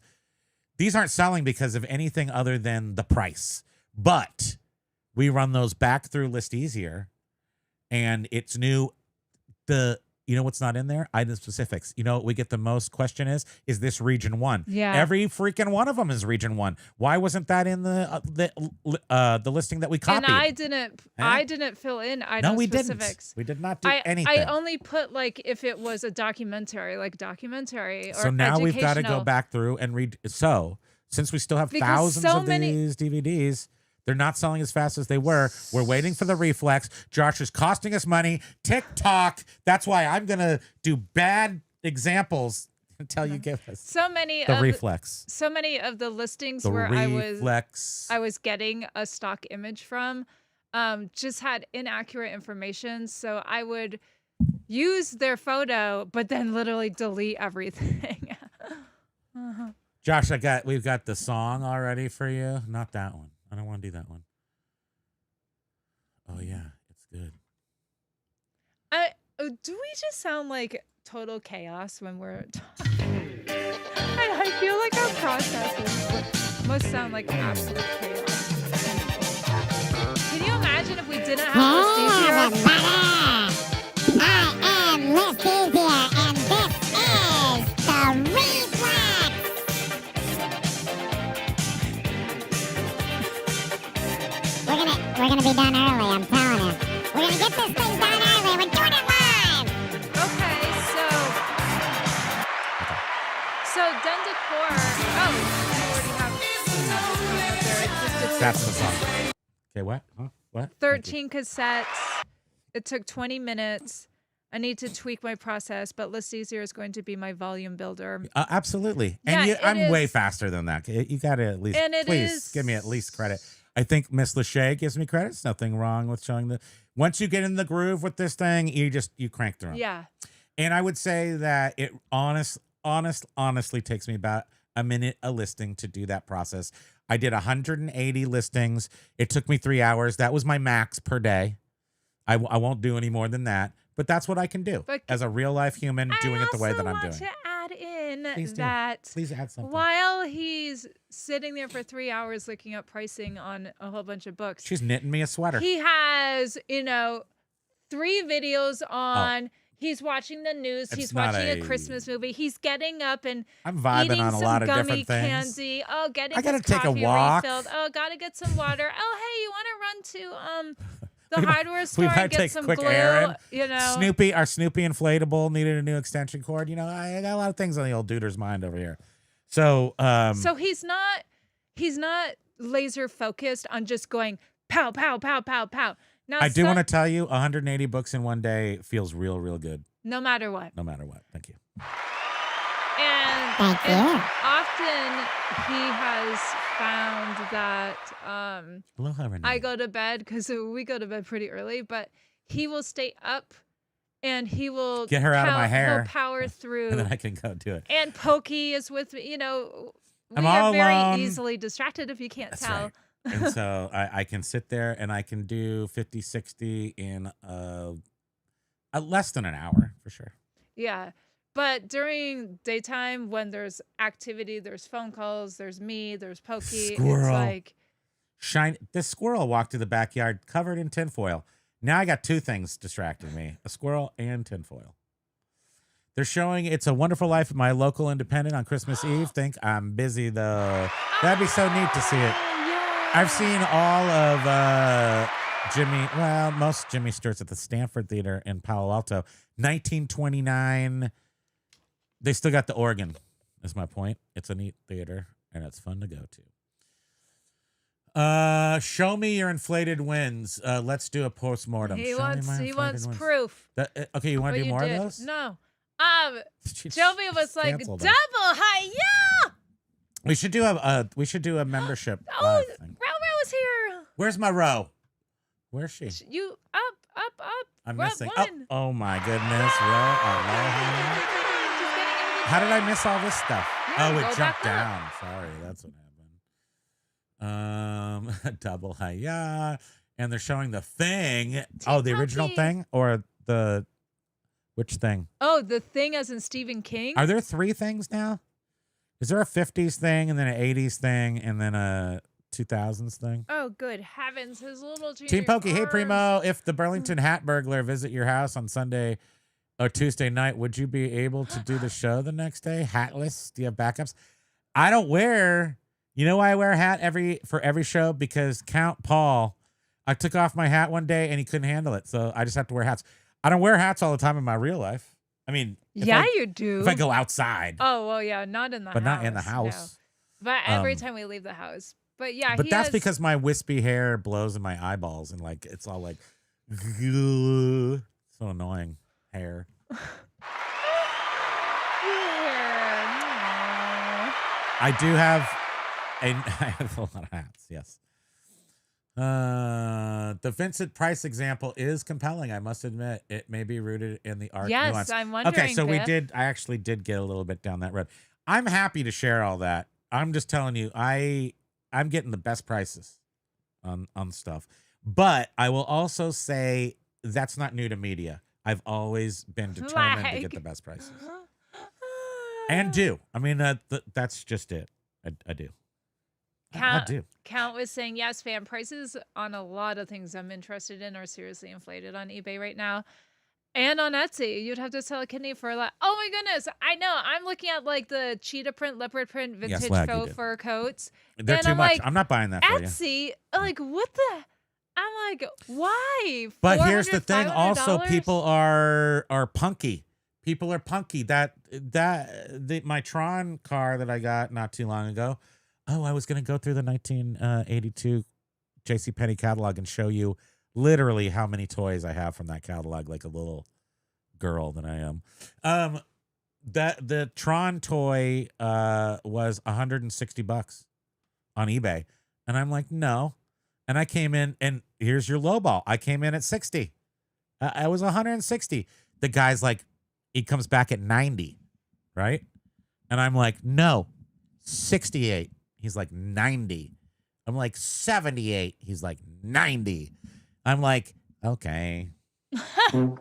these aren't selling because of anything other than the price. But we run those back through ListEasier, and it's new. You know what's not in there? Item specifics. You know what we get the most question is this region 1? Yeah. Every freaking one of them is region 1. Why wasn't that in the listing that we copied? And I didn't fill in item No, we specifics. didn't. We did not do I anything. only put like if it was a documentary, like documentary or So now we've got to go educational. back through and read. So since we still have Because thousands so of many- these DVDs, they're not selling as fast as they were. We're waiting for the reflex. Josh is costing us money. TikTok. That's why I'm going to do bad examples until you give us So many the of reflex. so many of the listings The where reflex. I was getting a stock image from just had inaccurate information. So I would use their photo, but then literally delete everything. Josh, we've got the song already for you. Not that one. I don't want to do that one. Oh yeah, it's good. Do we just sound like total chaos when we're talking? I feel like our processes must sound like absolute chaos. Can you imagine if we didn't have Hey, this everybody! I am ListEasier, and this is the Reflex! We're gonna be done early, I'm telling you. We're gonna get this thing done early. We're doing it live! Okay, so done decor. Oh, we already have. That's the song. Okay, what? Huh? What? 13 cassettes. It took 20 minutes. I need to tweak my process, but ListEasier is going to be my volume builder. Absolutely. Yeah, And it I'm way is. faster than that. You got to at least, And it please is- give me at least credit. I think Miss Lachey gives me credit. There's nothing wrong with showing once you get in the groove with this thing, you crank through 'em. Yeah. And I would say that it honestly takes me about a minute a listing to do that process. I did 180 listings. It took me 3 hours. That was my max per day. I won't do any more than that, but that's what I can do But as a real life human doing it the way that I'm I doing. also want to add in Please do. that Please add something. while he's sitting there for 3 hours looking up pricing on a whole bunch of books, She's knitting me a sweater. he has, 3 videos Oh. on. He's watching the news. It's He's not watching a a- Christmas movie. He's getting up and I'm vibing eating on a some lot of gummy different things. candy. Oh, getting I gotta his take a coffee walk. refilled. Oh, gotta get some water. Oh, hey, you want to run to the We hardware we store might and get take a some quick glue? errand. Our Snoopy inflatable needed a new extension cord. I got a lot of things on the old duder's mind over here. So, So he's not laser focused on just going pow pow pow pow pow. Now I do want to tell you, 180 books in one day feels real, real good, no matter what. no matter what. Thank you. Thank And you. often he has found that Aloha, Renee. I go to bed because we go to bed pretty early, but he will stay up and he will Get her out of my hair. He'll power through. And then I can go do it. And Pokey is with me. You know, we I'm are all very alone. easily distracted if you can't That's tell. right. And so I can sit there and I can do 50, 60 in less than an hour for sure. Yeah. But during daytime, when there's activity, there's phone calls, there's me, there's Pokey. Squirrel. It's like This squirrel walked through the backyard covered in tinfoil. Now I got two things distracting me: a squirrel and tinfoil. They're showing It's a Wonderful Life at my local independent on Christmas Eve. Think I'm busy though. That'd be so neat to see it. yeah. I've seen all of most Jimmy Stewart's at the Stanford Theater in Palo Alto. 1929. They still got the organ, is my point. It's a neat theater, and it's fun to go to. Show me your inflated wins. Let's do a postmortem. He Show me wants my he inflated wants wins. proof. Okay, you want what to do you more did. of those? No. She Jovi was like canceled double them. hi-ya! We should do a membership. Oh, live thing. Row is here. Where's my row? Where's she? You up. I'm Row missing. one. Oh my goodness, row. Aloha. Just getting everything How did I miss all this stuff? Yeah, Oh, go it back jumped up. down. Sorry, that's what happened. Double hi-ya. And they're showing the thing. Oh, the original Punky. thing or which thing? Oh, the thing as in Stephen King? Are there three things now? Is there a 50s thing and then an 80s thing and then a 2000s thing? Oh, good heavens. His little Team Pokey, hey arms. Primo, if the Burlington hat burglar visit your house on Sunday or Tuesday night, would you be able to do the show the next day? Hatless? Do you have backups? I don't wear. You know why I wear a hat for every show? Because Count Paul, I took off my hat one day and he couldn't handle it, so I just have to wear hats. I don't wear hats all the time in my real life. I mean, Yeah, you do. if I go outside, Oh, well, yeah, not in the house. but not in the no. house. But every Um, time we leave the house. But yeah, But he that's has, because my wispy hair blows in my eyeballs and like it's all like so annoying hair. I do have I have a lot of hats, yes. The Vincent Price example is compelling. I must admit, it may be rooted in the art Yes, nuance. I'm wondering. Okay, so Biff. I actually did get a little bit down that road. I'm happy to share all that. I'm just telling you, I'm getting the best prices on stuff. But I will also say that's not new to media. I've always been determined to get the best prices. And do. I mean, that's just it. I do. I do. Count was saying, yes, fan prices on a lot of things I'm interested in are seriously inflated on eBay right now. And on Etsy, you'd have to sell a kidney for oh my goodness. I know. I'm looking at like the cheetah print, leopard print, vintage Lag, you faux did. fur coats. They're And too I'm much. like, I'm not buying that for you. Etsy, like what the? I'm like, why? But here's the $400, thing. Also, $500? people are punky. People are punky. My Tron car that I got not too long ago. Oh, I was gonna go through the 1982 JCPenney catalog and show you literally how many toys I have from that catalog, like a little girl that I am. The Tron toy was $160 on eBay, and I'm like, no. And I came in, and here's your lowball. I came in at 60. I was 160. The guy's like, he comes back at 90, right? And I'm like, no, 68. He's like 90. I'm like 78. He's like 90. I'm like, okay. Still, you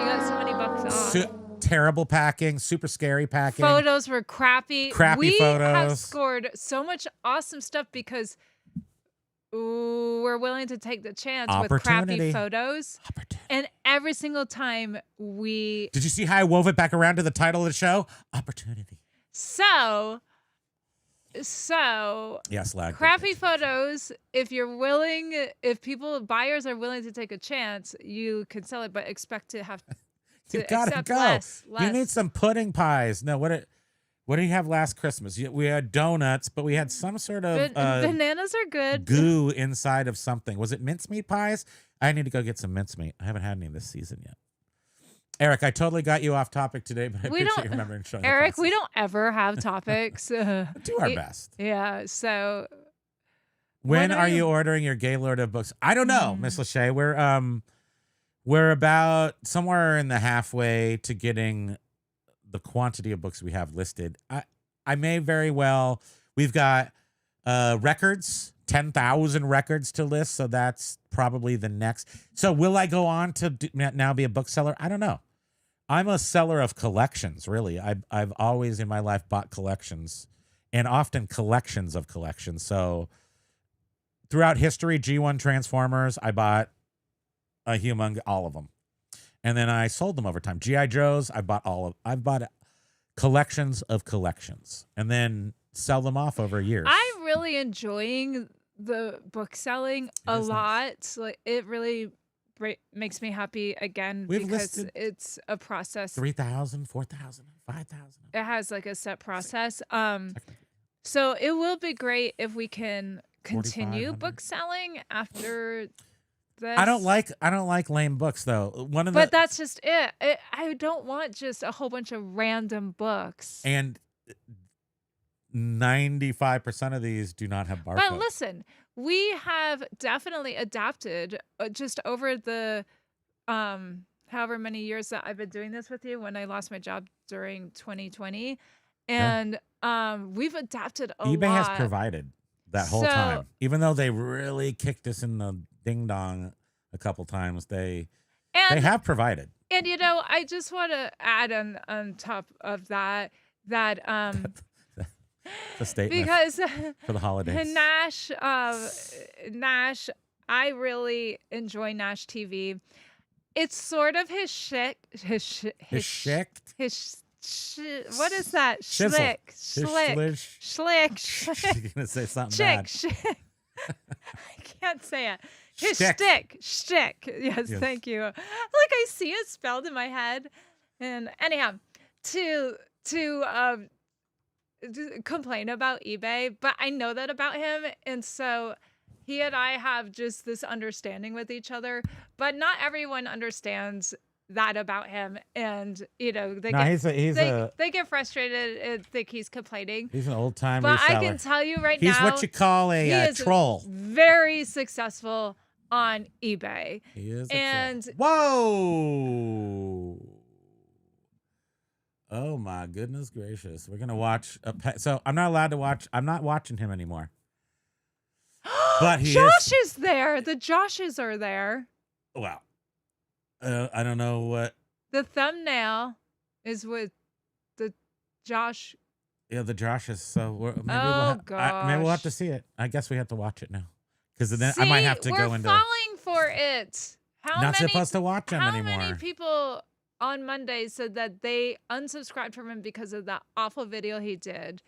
got so many bucks off. Terrible packing, super scary packing. Photos were crappy. Crappy we have photos. scored so much awesome stuff because we're willing to take the chance with Opportunity. crappy photos. And every single time Did you see how I wove it back around to the title of the show? Opportunity. So Yes, lag. crappy photos, if buyers are willing to take a chance, you can sell it, but expect to have to You gotta accept go. less. You need some pudding pies. No, what did you have last Christmas? We had donuts, but we had some sort of bananas are good. goo inside of something. Was it mincemeat pies? I need to go get some mincemeat. I haven't had any this season yet. Eric, I totally got you off topic today, but I We appreciate don't- you remembering showing Eric, the we process. don't ever have topics. Do our it- best. Yeah. So When what are you ordering your Gaylord of books? I don't know, Miss Lachey. We're about somewhere in the halfway to getting the quantity of books we have listed. I may very well. We've got records, 10,000 records to list, so that's probably the next. So will I go on to now be a bookseller? I don't know. I'm a seller of collections, really. I've always in my life bought collections, and often collections of collections. So throughout history, G1 Transformers, I bought all of them. And then I sold them over time. G.I. Joes, I've bought collections of collections and then sell them off over years. I'm really enjoying the book selling a is lot. Like it really makes me happy again We've because listed it's a process. 3,000, 4,000, 5,000. It has like a set process. So it will be great if we can continue 4,500. book selling after this. I don't like lame books though. But that's just it. I don't want just a whole bunch of random books. And 95% of these do not have barcodes. But listen, we have definitely adapted just over the however many years that I've been doing this with you when I lost my job during 2020. And we've adapted a lot. eBay has provided that whole So- time. Even though they really kicked us in the ding dong a couple times, they have provided. And you know, I just want to add on top of that The statement because for the holidays. Nash, I really enjoy Nash TV. It's sort of his shtick. His shtick? What is that? Shizzle. Schlick. You're gonna say something Chick. bad. I can't say it. His Shtick. shtick. Yes, thank you. Like I see it spelled in my head. And anyhow, to complain about eBay, but I know that about him, and so he and I have just this understanding with each other. But not everyone understands that about him, and you know they get frustrated and think he's complaining. He's an old time But reseller. I can tell you right He's now, what you call he a is troll. very successful on eBay. He is a And troll. Whoa! Oh my goodness gracious! We're gonna watch so I'm not allowed to watch. I'm not watching him anymore. But Josh is there. The Joshes are there. Well, I don't know what. The thumbnail is with the Josh. Yeah, the Josh is so. Maybe maybe we'll have to see it. I guess we have to watch it now, because then I might have to go into. We're falling for it. Not supposed to watch him anymore. How many people on Monday said that they unsubscribed from him because of that awful video he did?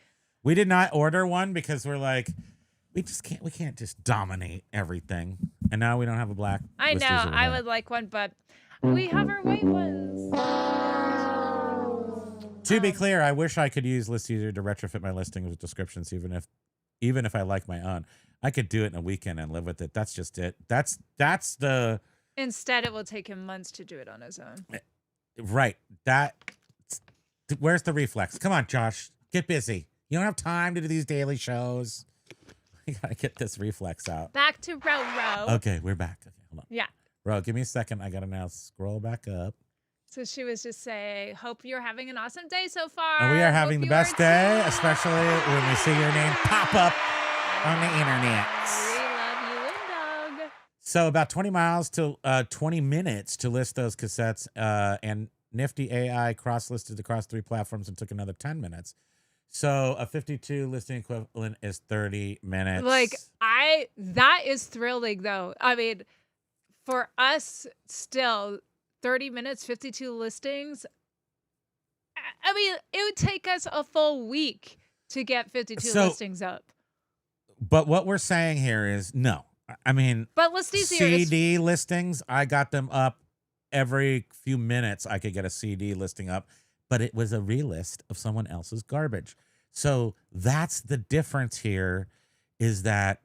We did not order one because we're like, we can't just dominate everything. And now we don't have a black. I know. ListEasier I one. would like one, but we have our white ones. To be clear, I wish I could use ListEasier to retrofit my listings with descriptions, even if I like my own. I could do it in a weekend and live with it. That's just it. That's the Instead, it will take him months to do it on his own. right. Where's the reflex? Come on, Josh, get busy. You don't have time to do these daily shows. We gotta get this reflex out. Back to Ro. Okay, we're back. Okay, hold on. Yeah. Ro, give me a second. I gotta now scroll back up. So she was just saying, hope you're having an awesome day so far. And we are having Hope the you best are day, too. especially when we see your name pop up on the internet. We love you and Doug. So about 20 miles to 20 minutes to list those cassettes, and Nifty AI cross-listed across 3 platforms and took another 10 minutes. So a 52 listing equivalent is 30 minutes. Like that is thrilling though. I mean, for us still 30 minutes, 52 listings. I mean, it would take us a full week to get 52 listings up. But what we're saying here is no. I mean, But ListEasier CD listings, I got them up every few minutes. I could get a CD listing up, but it was a relist of someone else's garbage. So that's the difference here, is that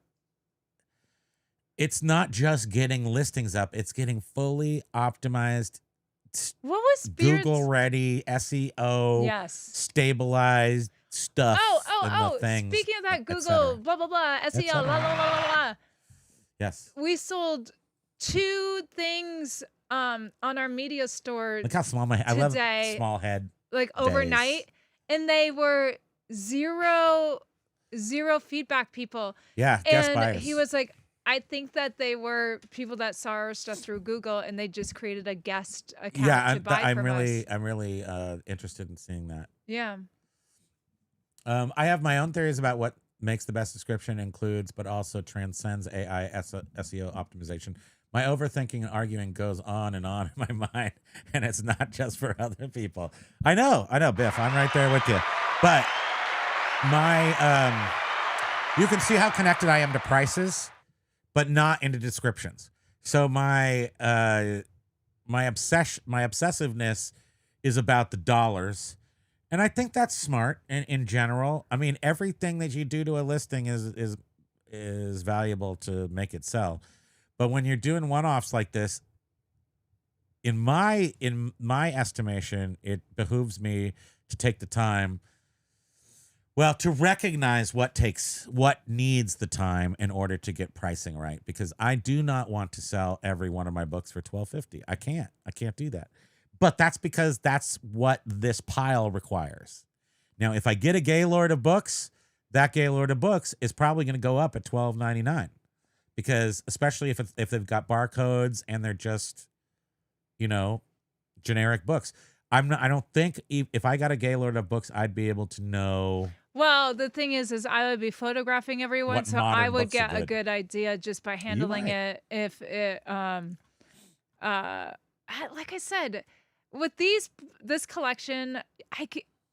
it's not just getting listings up, it's getting fully optimized What was Spirits? Google ready SEO, Yes. stabilized stuff. Oh. Things, Speaking of that, et Google, cetera. blah, blah, blah, SEO, Et cetera. blah, blah, blah, blah, blah. Yes. We sold 2 things on our media store Look how small my head. I love small head. like overnight, and they were zero feedback people. Yeah, guest And buyers. he was like, I think that they were people that saw our stuff through Google, and they just created a guest account to buy from us. I'm really interested in seeing that. Yeah. I have my own theories about what makes the best description, includes, but also transcends AI SEO optimization. My overthinking and arguing goes on in my mind, and it's not just for other people. I know, Biff. I'm right there with you. But you can see how connected I am to prices, but not into descriptions. So my obsessiveness is about the dollars. And I think that's smart in general. I mean, everything that you do to a listing is valuable to make it sell. But when you're doing one-offs like this, in my estimation, it behooves me to take the time, well, to recognize what needs the time in order to get pricing right. Because I do not want to sell every one of my books for $12.50. I can't do that. But that's because that's what this pile requires. Now, if I get a Gaylord of books, that Gaylord of books is probably going to go up at $12.99, because especially if they've got barcodes and they're just, generic books. I don't think if I got a Gaylord of books, I'd be able to know. Well, the thing is I would be photographing everyone, What so modern I would books are get a good. good idea just by handling might. it. If it, like I said, with this collection,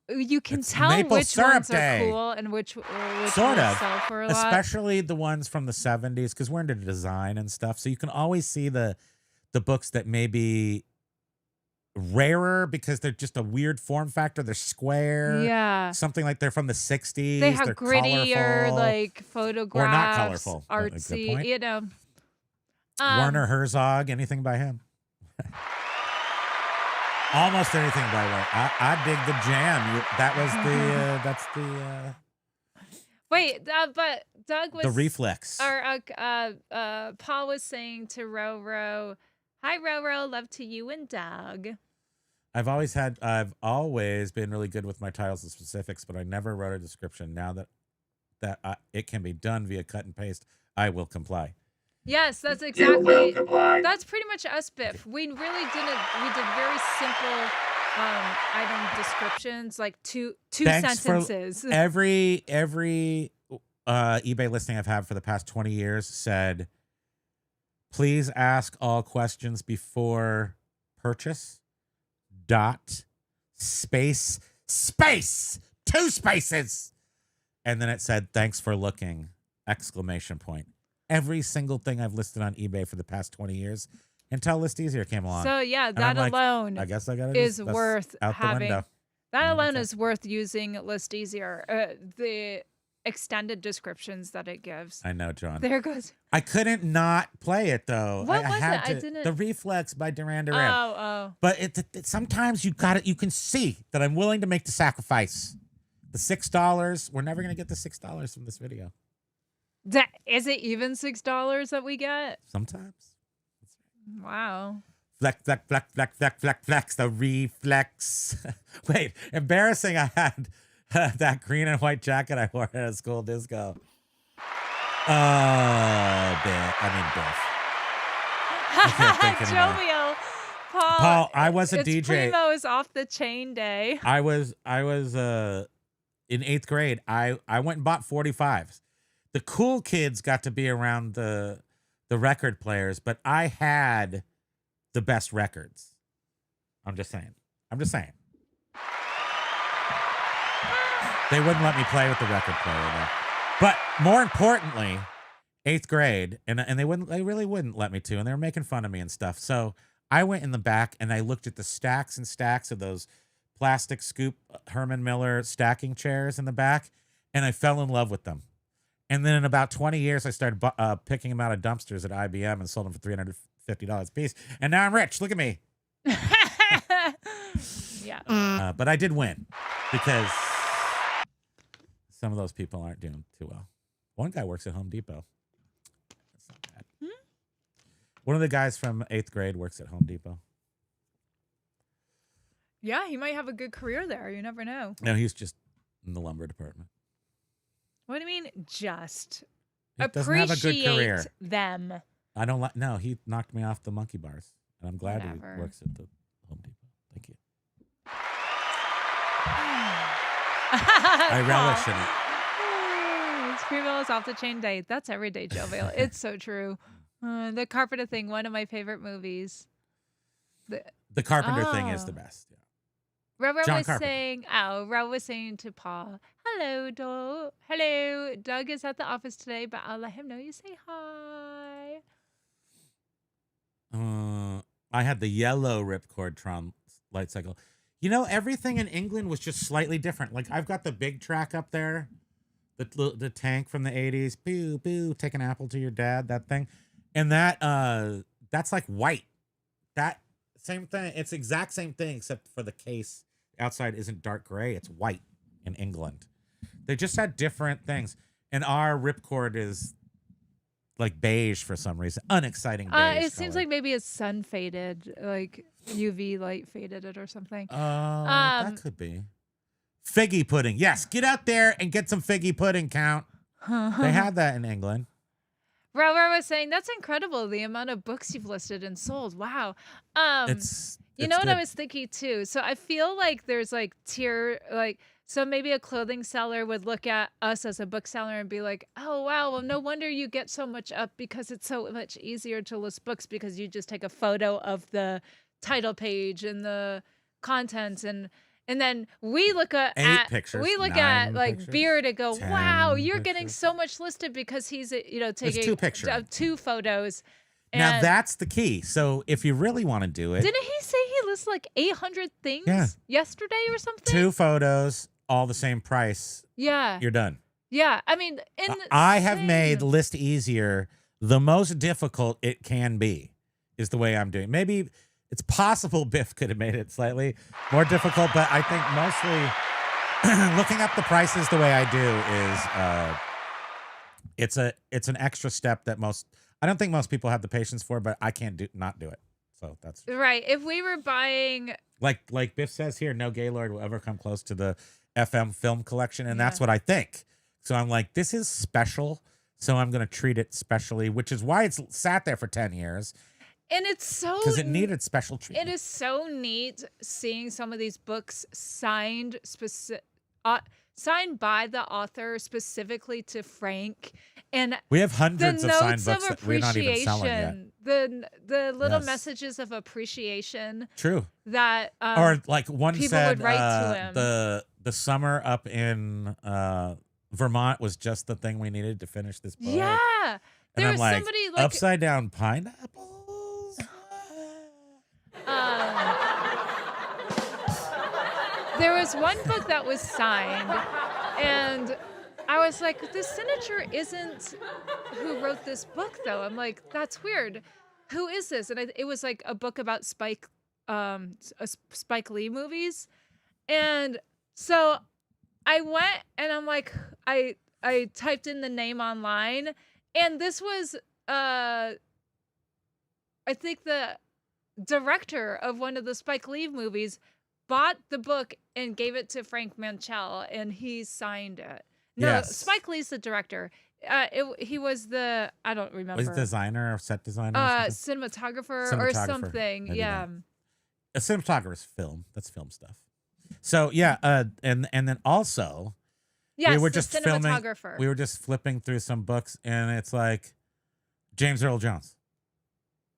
you can It's tell maple which syrup ones day. are cool and which Sort will of, sell for a lot. especially the ones from the 70s, because we're into design and stuff. So you can always see the books that may be rarer because they're just a weird form factor. They're square. Yeah. Something like they're from the 60s. They have They're grittier, colorful. like photographs, colorful, but a good artsy, point. Werner Herzog, anything by him? Almost anything by Werner. I dig the Jam. That's the Wait, but Doug was the Reflex. Or Paul was saying to Roro, "Hi Roro, love to you and Doug." I've always been really good with my titles and specifics, but I never wrote a description. Now that it can be done via cut and paste, I will comply. Yes, that's exactly. That's pretty much us, Biff. We really didn't. We did very simple item descriptions, like two Thanks sentences. For every eBay listing I've had for the past 20 years said, please ask all questions before purchase. Space 2 spaces, and then it said, thanks for looking! ! Every single thing I've listed on eBay for the past 20 years until ListEasier came along. So yeah, And that I'm like, alone I guess I got is worth out having. the window. That alone is worth using ListEasier. The extended descriptions that it gives. I know, John. There goes. I couldn't not play it though. What I was had it? to, I didn't. The Reflex by Duran Duran. Oh. But it sometimes you got it. You can see that I'm willing to make the sacrifice. The $6. We're never gonna get the $6 from this video. Is it even $6 that we get? Sometimes. Wow. Flex. The Reflex. Wait, embarrassing. I had that green and white jacket I wore at a school disco. Biff. I can't think anymore. Jovial. Paul, I was a it's DJ. Primo's off the chain day. I was in 8th grade. I went and bought 45s. The cool kids got to be around the record players, but I had the best records. I'm just saying. They wouldn't let me play with the record player though. But more importantly, 8th grade, and they really wouldn't let me to, and they were making fun of me and stuff. So I went in the back and I looked at the stacks and stacks of those plastic scoop Herman Miller stacking chairs in the back, and I fell in love with them. And then in about 20 years, I started picking them out of dumpsters at IBM and sold them for $350 a piece. And now I'm rich. Look at me. Yeah. But I did win because some of those people aren't doing too well. One guy works at Home Depot. That's not bad. One of the guys from 8th grade works at Home Depot. Yeah, he might have a good career there. You never know. No, he's just in the lumber department. What do you mean, just? He doesn't have a good career. Appreciate them. I don't like. No, he knocked me off the monkey bars, and I'm glad Whatever. he works at the Home Depot. Thank you. I relish in it. It's Primo's off the chain date. That's everyday jovial. It's so true. The Carpenter Thing, one of my favorite movies. The Carpenter Thing is the best. Yeah. Robert John was Carpenter. saying, Rob was saying to Paul, hello, Doug. Hello, Doug is at the office today, but I'll let him know you say hi. I had the yellow ripcord Tron light cycle. You know, everything in England was just slightly different. Like I've got the big track up there, the tank from the 80s. Boo, boo, take an apple to your dad, that thing. And that's like white. That same thing. It's exact same thing, except for the case outside isn't dark gray. It's white in England. They just had different things. And our ripcord is like beige for some reason. Unexciting beige. It seems color. like maybe it's sun faded, like UV light faded it or something. That could be. Figgy pudding. Yes, get out there and get some figgy pudding, Count. They had that in England. Robert was saying, that's incredible, the amount of books you've listed and sold. Wow. You know what good. I was thinking too? So I feel like there's like so maybe a clothing seller would look at us as a bookseller and be like, oh, wow, well, no wonder you get so much up because it's so much easier to list books because you just take a photo of the title page and the contents and then we look at pictures, we look 9 at like pictures, Beard and go, 10 wow, you're getting pictures. so much listed because he's taking 2 pictures. 2 photos. Now And that's the key. So if you really want to do it, didn't he say he lists like 800 things Yeah. yesterday or something? 2 photos, all the same price, Yeah. you're done. Yeah. I mean, I have made insane. ListEasier the most difficult it can be, is the way I'm doing. Maybe it's possible Biff could have made it slightly more difficult, but I think mostly looking up the prices the way I do is it's an extra step that I don't think most people have the patience for, but I can't not do it. So that's Right. If we were buying like Biff says here, no Gaylord will ever come close to the FM film collection, and that's Yeah. what I think. So I'm like, this is special, so I'm going to treat it specially, which is why it's sat there for 10 years. and it's so Because it needed special treatment. It is so neat seeing some of these books signed signed by the author specifically to Frank, and We have the hundreds of signed notes books of that we're not even selling yet. appreciation, the little Yes. messages of appreciation True. that Or like one people said, would write to him. the summer up in Vermont was just the thing we needed to finish this book. yeah, And there I'm was like, somebody like upside down pineapples. there was one book that was signed, and I was like, the signature isn't who wrote this book, though. I'm like, that's weird. Who is this? And it was like a book about Spike Lee movies, and so I went and I'm like, I typed in the name online, and this was I think the director of one of the Spike Lee movies bought the book and gave it to Frank Manchel, and he signed it. No, Yes. Spike Lee's the director. He was the, I don't remember. Was it designer or set designer? Or something? Cinematographer or Cinematographer, something. maybe Yeah. A cinematographer's film. That's film stuff. So yeah, and then also Yes, we were the just filming. cinematographer. We were just flipping through some books, and it's like James Earl Jones.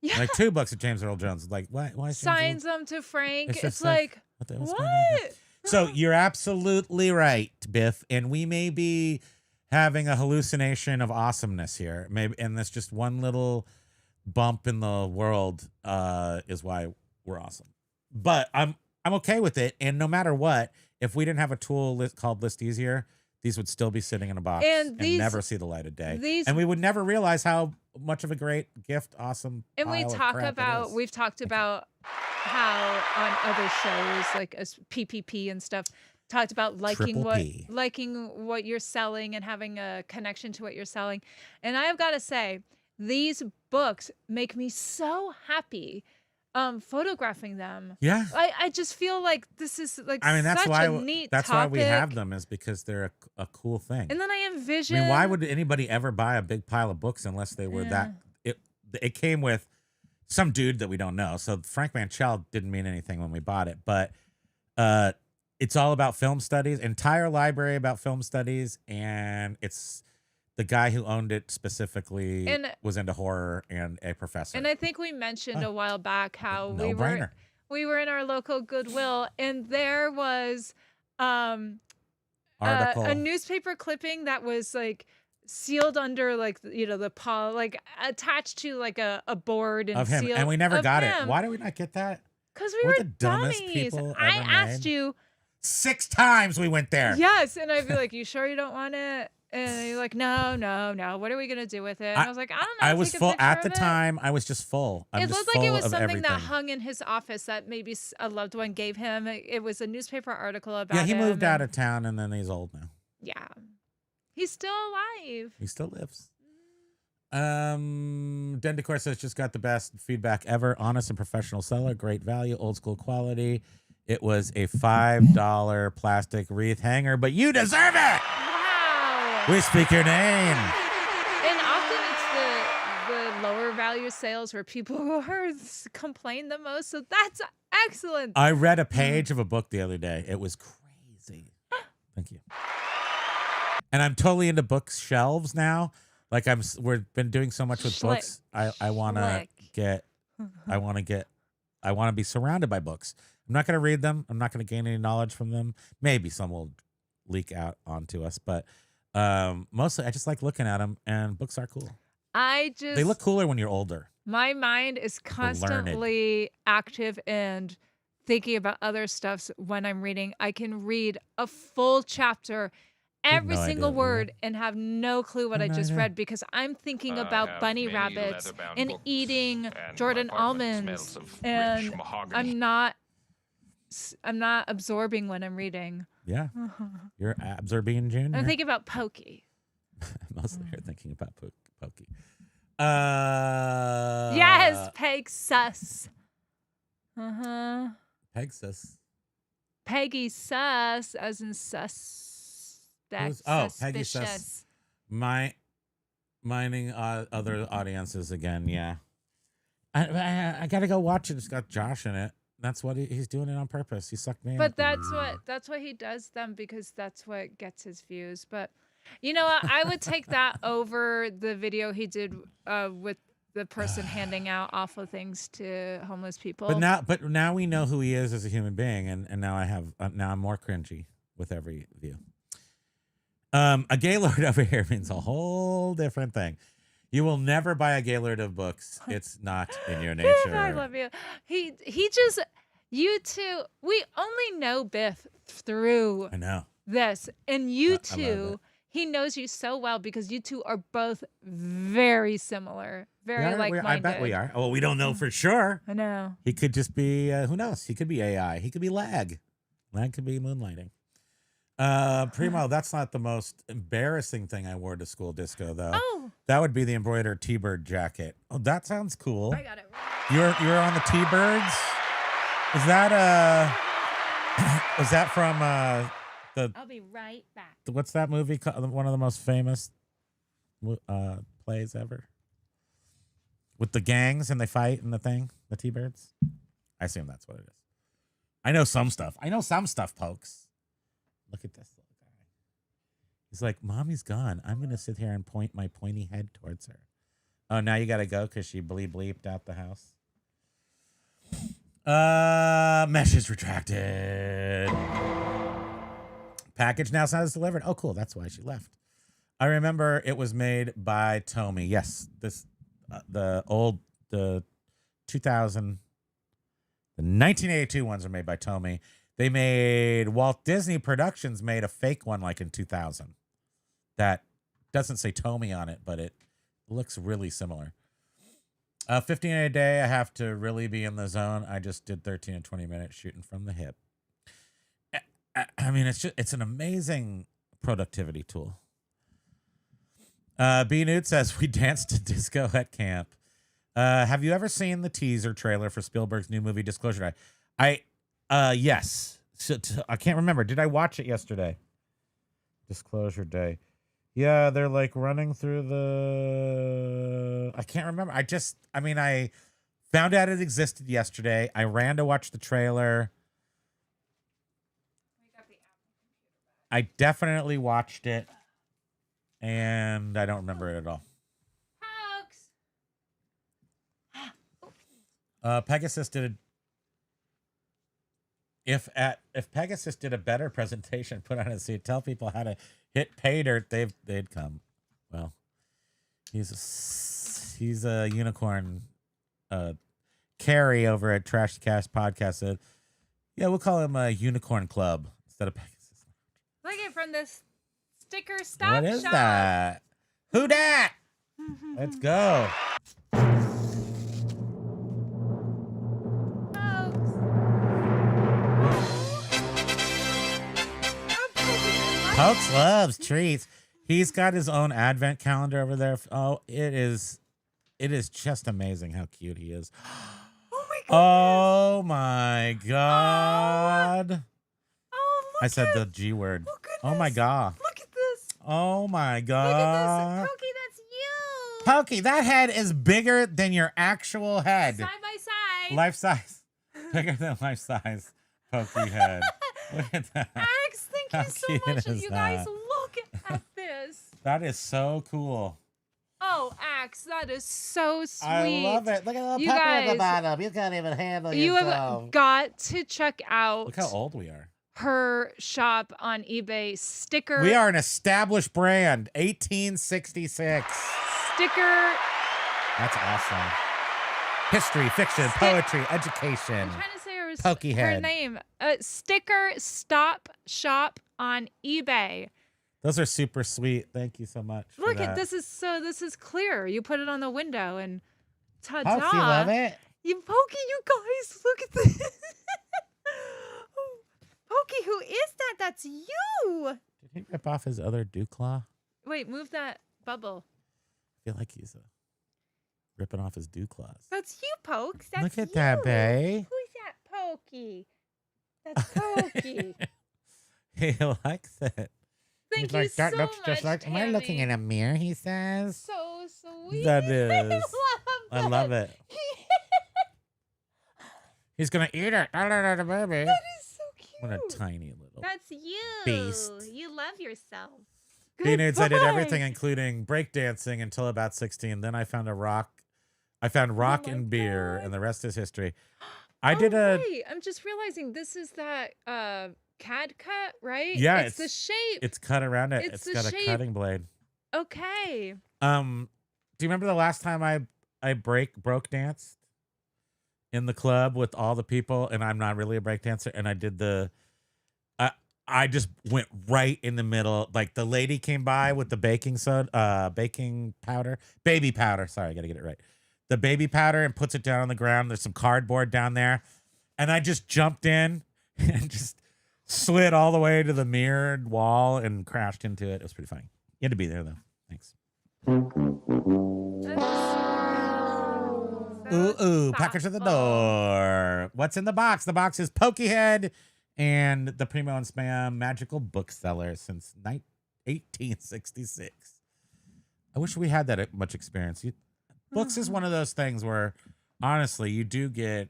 Yeah. Like 2 books of James Earl Jones. Like why? Is James Earl- Signs them to Frank. It's It's, just like, like, what the hell's going on here? what? So you're absolutely right, Biff, and we may be having a hallucination of awesomeness here. Maybe, and that's just one little bump in the world is why we're awesome. But I'm okay with it, and no matter what, if we didn't have a tool called ListEasier, these would still be sitting in a box And and never see the light of day. And we would never realize how much of a great gift, awesome. And we pile of talk crap it about, is. we've talked about how on other shows like as PPP and stuff, talked about liking what you're selling and having a connection to what you're selling. And I've got to say, these books make me so happy photographing them. Yeah. I just feel like this is like that's such why a neat that's topic. why we have them, is because they're a cool thing. And then I envision, I mean, why would anybody ever buy a big pile of books unless they were that? It came with some dude that we don't know. So Frank Manchell didn't mean anything when we bought it, but it's all about film studies, entire library about film studies, and it's the guy who owned it specifically was into horror and a professor. And I think we mentioned a while back how we brainer. were in our local Goodwill, and there was Article. a newspaper clipping that was like sealed under like the paw, like attached to like a board and of him, sealed, and we never got him. it. Why did we not get that? Because we We're were the dumbest dummies. people I ever asked made. you 6 times we went there. Yes, and I'd be like, "You sure you don't want it?" And you're like, "No. What are we gonna do with it?" And I was like, "I don't know." I was take a full picture at the of it." time. I was just full. It looked like it was something everything. that hung in his office that maybe a loved one gave him. It was a newspaper article about Yeah, he him, moved out and- of town, and then he's old now. Yeah, he's still alive. He still lives. Den Decor says, just got the best feedback ever. Honest and professional seller. Great value. Old school quality. It was a $5 plastic wreath hanger, but you deserve it. Wow. We speak your name. And often it's the lower value sales where people complain the most. So that's excellent. I read a page of a book the other day. It was crazy. Thank you. And I'm totally into bookshelves now. Like we've been doing so much with Schlick. books. I want to be surrounded by books. I'm not going to read them. I'm not going to gain any knowledge from them. Maybe some will leak out onto us, but mostly I just like looking at them, and books are cool. They look cooler when you're older. My mind is constantly active and thinking about other stuff when I'm reading. I can read a full chapter, every single word, and have no clue what I just read because I'm thinking about bunny rabbits and eating Jordan almonds, and I'm not absorbing when I'm reading. Yeah, your abs are being junior. I'm thinking about Pokey. Mostly you're thinking about Pokey. Yes, Pegasus. Pegasus. Peggy sus, as in sus. That's Peggy suspicious. sus. Mining other audiences again. Yeah, I gotta go watch it. It's got Josh in it. That's what he's doing it on purpose. He sucked me in. But that's what he does them because that's what gets his views. But you know what? I would take that over the video he did with the person handing out awful things to homeless people. But now we know who he is as a human being, and now I'm more cringy with every view. A Gaylord over here means a whole different thing. You will never buy a Gaylord of books. It's not in your nature. I love you. He just, you two, we only know Biff through I know this. And you I love two, he knows you so well because you two are both very similar, very like-minded. I bet we are. Well, we don't know for sure. I know. He could just be, who knows? He could be AI. He could be lag. Lag could be moonlighting. Primo, that's not the most embarrassing thing I wore to school disco, though. Oh. That would be the embroidered T-bird jacket. Oh, that sounds cool. I got it. You're on the T-birds? Is that was that from I'll be right back. what's that movie called? One of the most famous plays ever. With the gangs and they fight and the T-birds? I assume that's what it is. I know some stuff, Pokes. Look at this little guy. He's like, Mommy's gone. I'm going to sit here and point my pointy head towards her. Oh, now you got to go because she bleeped out the house. Mesh is retracted. Package now says delivered. Oh, cool. That's why she left. I remember it was made by Tomy. Yes, the 1982 ones are made by Tomy. They made Walt Disney Productions made a fake one like in 2000 that doesn't say Tomy on it, but it looks really similar. 15 a day. I have to really be in the zone. I just did 13 and 20 minutes shooting from the hip. I mean, it's an amazing productivity tool. B Newt says we danced to disco at camp. Have you ever seen the teaser trailer for Spielberg's new movie Disclosure Day? Yes. I can't remember. Did I watch it yesterday? Disclosure Day. Yeah, they're like running through the. I can't remember. I found out it existed yesterday. I ran to watch the trailer. I definitely watched it, and I don't remember it at all. Pegasus did. If Pegasus did a better presentation, put on a seat, tell people how to hit pay dirt, they'd come. Well, he's a unicorn. Carrie over at Trash Cast Podcast said, "Yeah, we'll call him a Unicorn Club instead of Pegasus." Look at from this sticker stop What is shop. that? Who dat? Let's go. Pokes loves treats. He's got his own advent calendar over there. Oh, it is just amazing how cute he is. Oh my god. Oh, look I said the at, G word. look at Oh my this. god. Look at this. Oh my Look god. at this. Pokey, that's you. Pokey, that head is bigger than your actual head. Side by side. Life size. Bigger than life size. Pokey head. Look at that. Axe, thank How you so cute much. is You guys, that? look at this. That is so cool. Oh, Axe, that is so sweet. I love it. Look at the little You puppy at the guys- bottom. You can't even handle You yourself. have got to check out Look how old we are. her shop on eBay. Sticker. We are an established brand. 1866. Sticker. That's awesome. History, fiction, poetry, education. I'm trying to say her Pokey her head. name. Sticker Stop Shop on eBay. Those are super sweet. Thank you so much. for Look that. at this is clear. You put it on the window and ta-da. Pokey, love it. You Pokey, you guys, look at this. Pokey, who is that? That's you. Did he rip off his other Dewclaw? Wait, move that bubble. I feel like he's ripping off his Dewclaws. That's you, Pokes. That's Look at you. that, bae. Who's that, Pokey? That's Pokey. He likes it. Thank He's you like, that so looks much, just like. Am I looking Tammy. in a mirror? He says. So sweet. That is. I I love it. He's gonna eat it. That baby. That is so cute. What a tiny little. That's you. beast. You love yourself. Teenagers, I did Goodbye. everything, including breakdancing, until about 16. Then I found rock my and beer, God. and the rest is history. I did a. Wait, I'm just realizing this is that CAD cut, right? Yeah, it's the shape. It's cut around it. It's It's the got shape. a cutting blade. Okay. Do you remember the last time I broke danced in the club with all the people? And I'm not really a break dancer, and I did the. I just went right in the middle. Like the lady came by with the baking powder. Sorry, I gotta get it right. The baby powder, and puts it down on the ground. There's some cardboard down there. And I just jumped in and just slid all the way to the mirrored wall and crashed into it. It was pretty funny. You had to be there though. Thanks. Ooh, package to the door. What's in the box? The box is Pokeyhead and the Primo and Spam magical bookseller since 1866. I wish we had that much experience. Books is one of those things where, honestly, you do get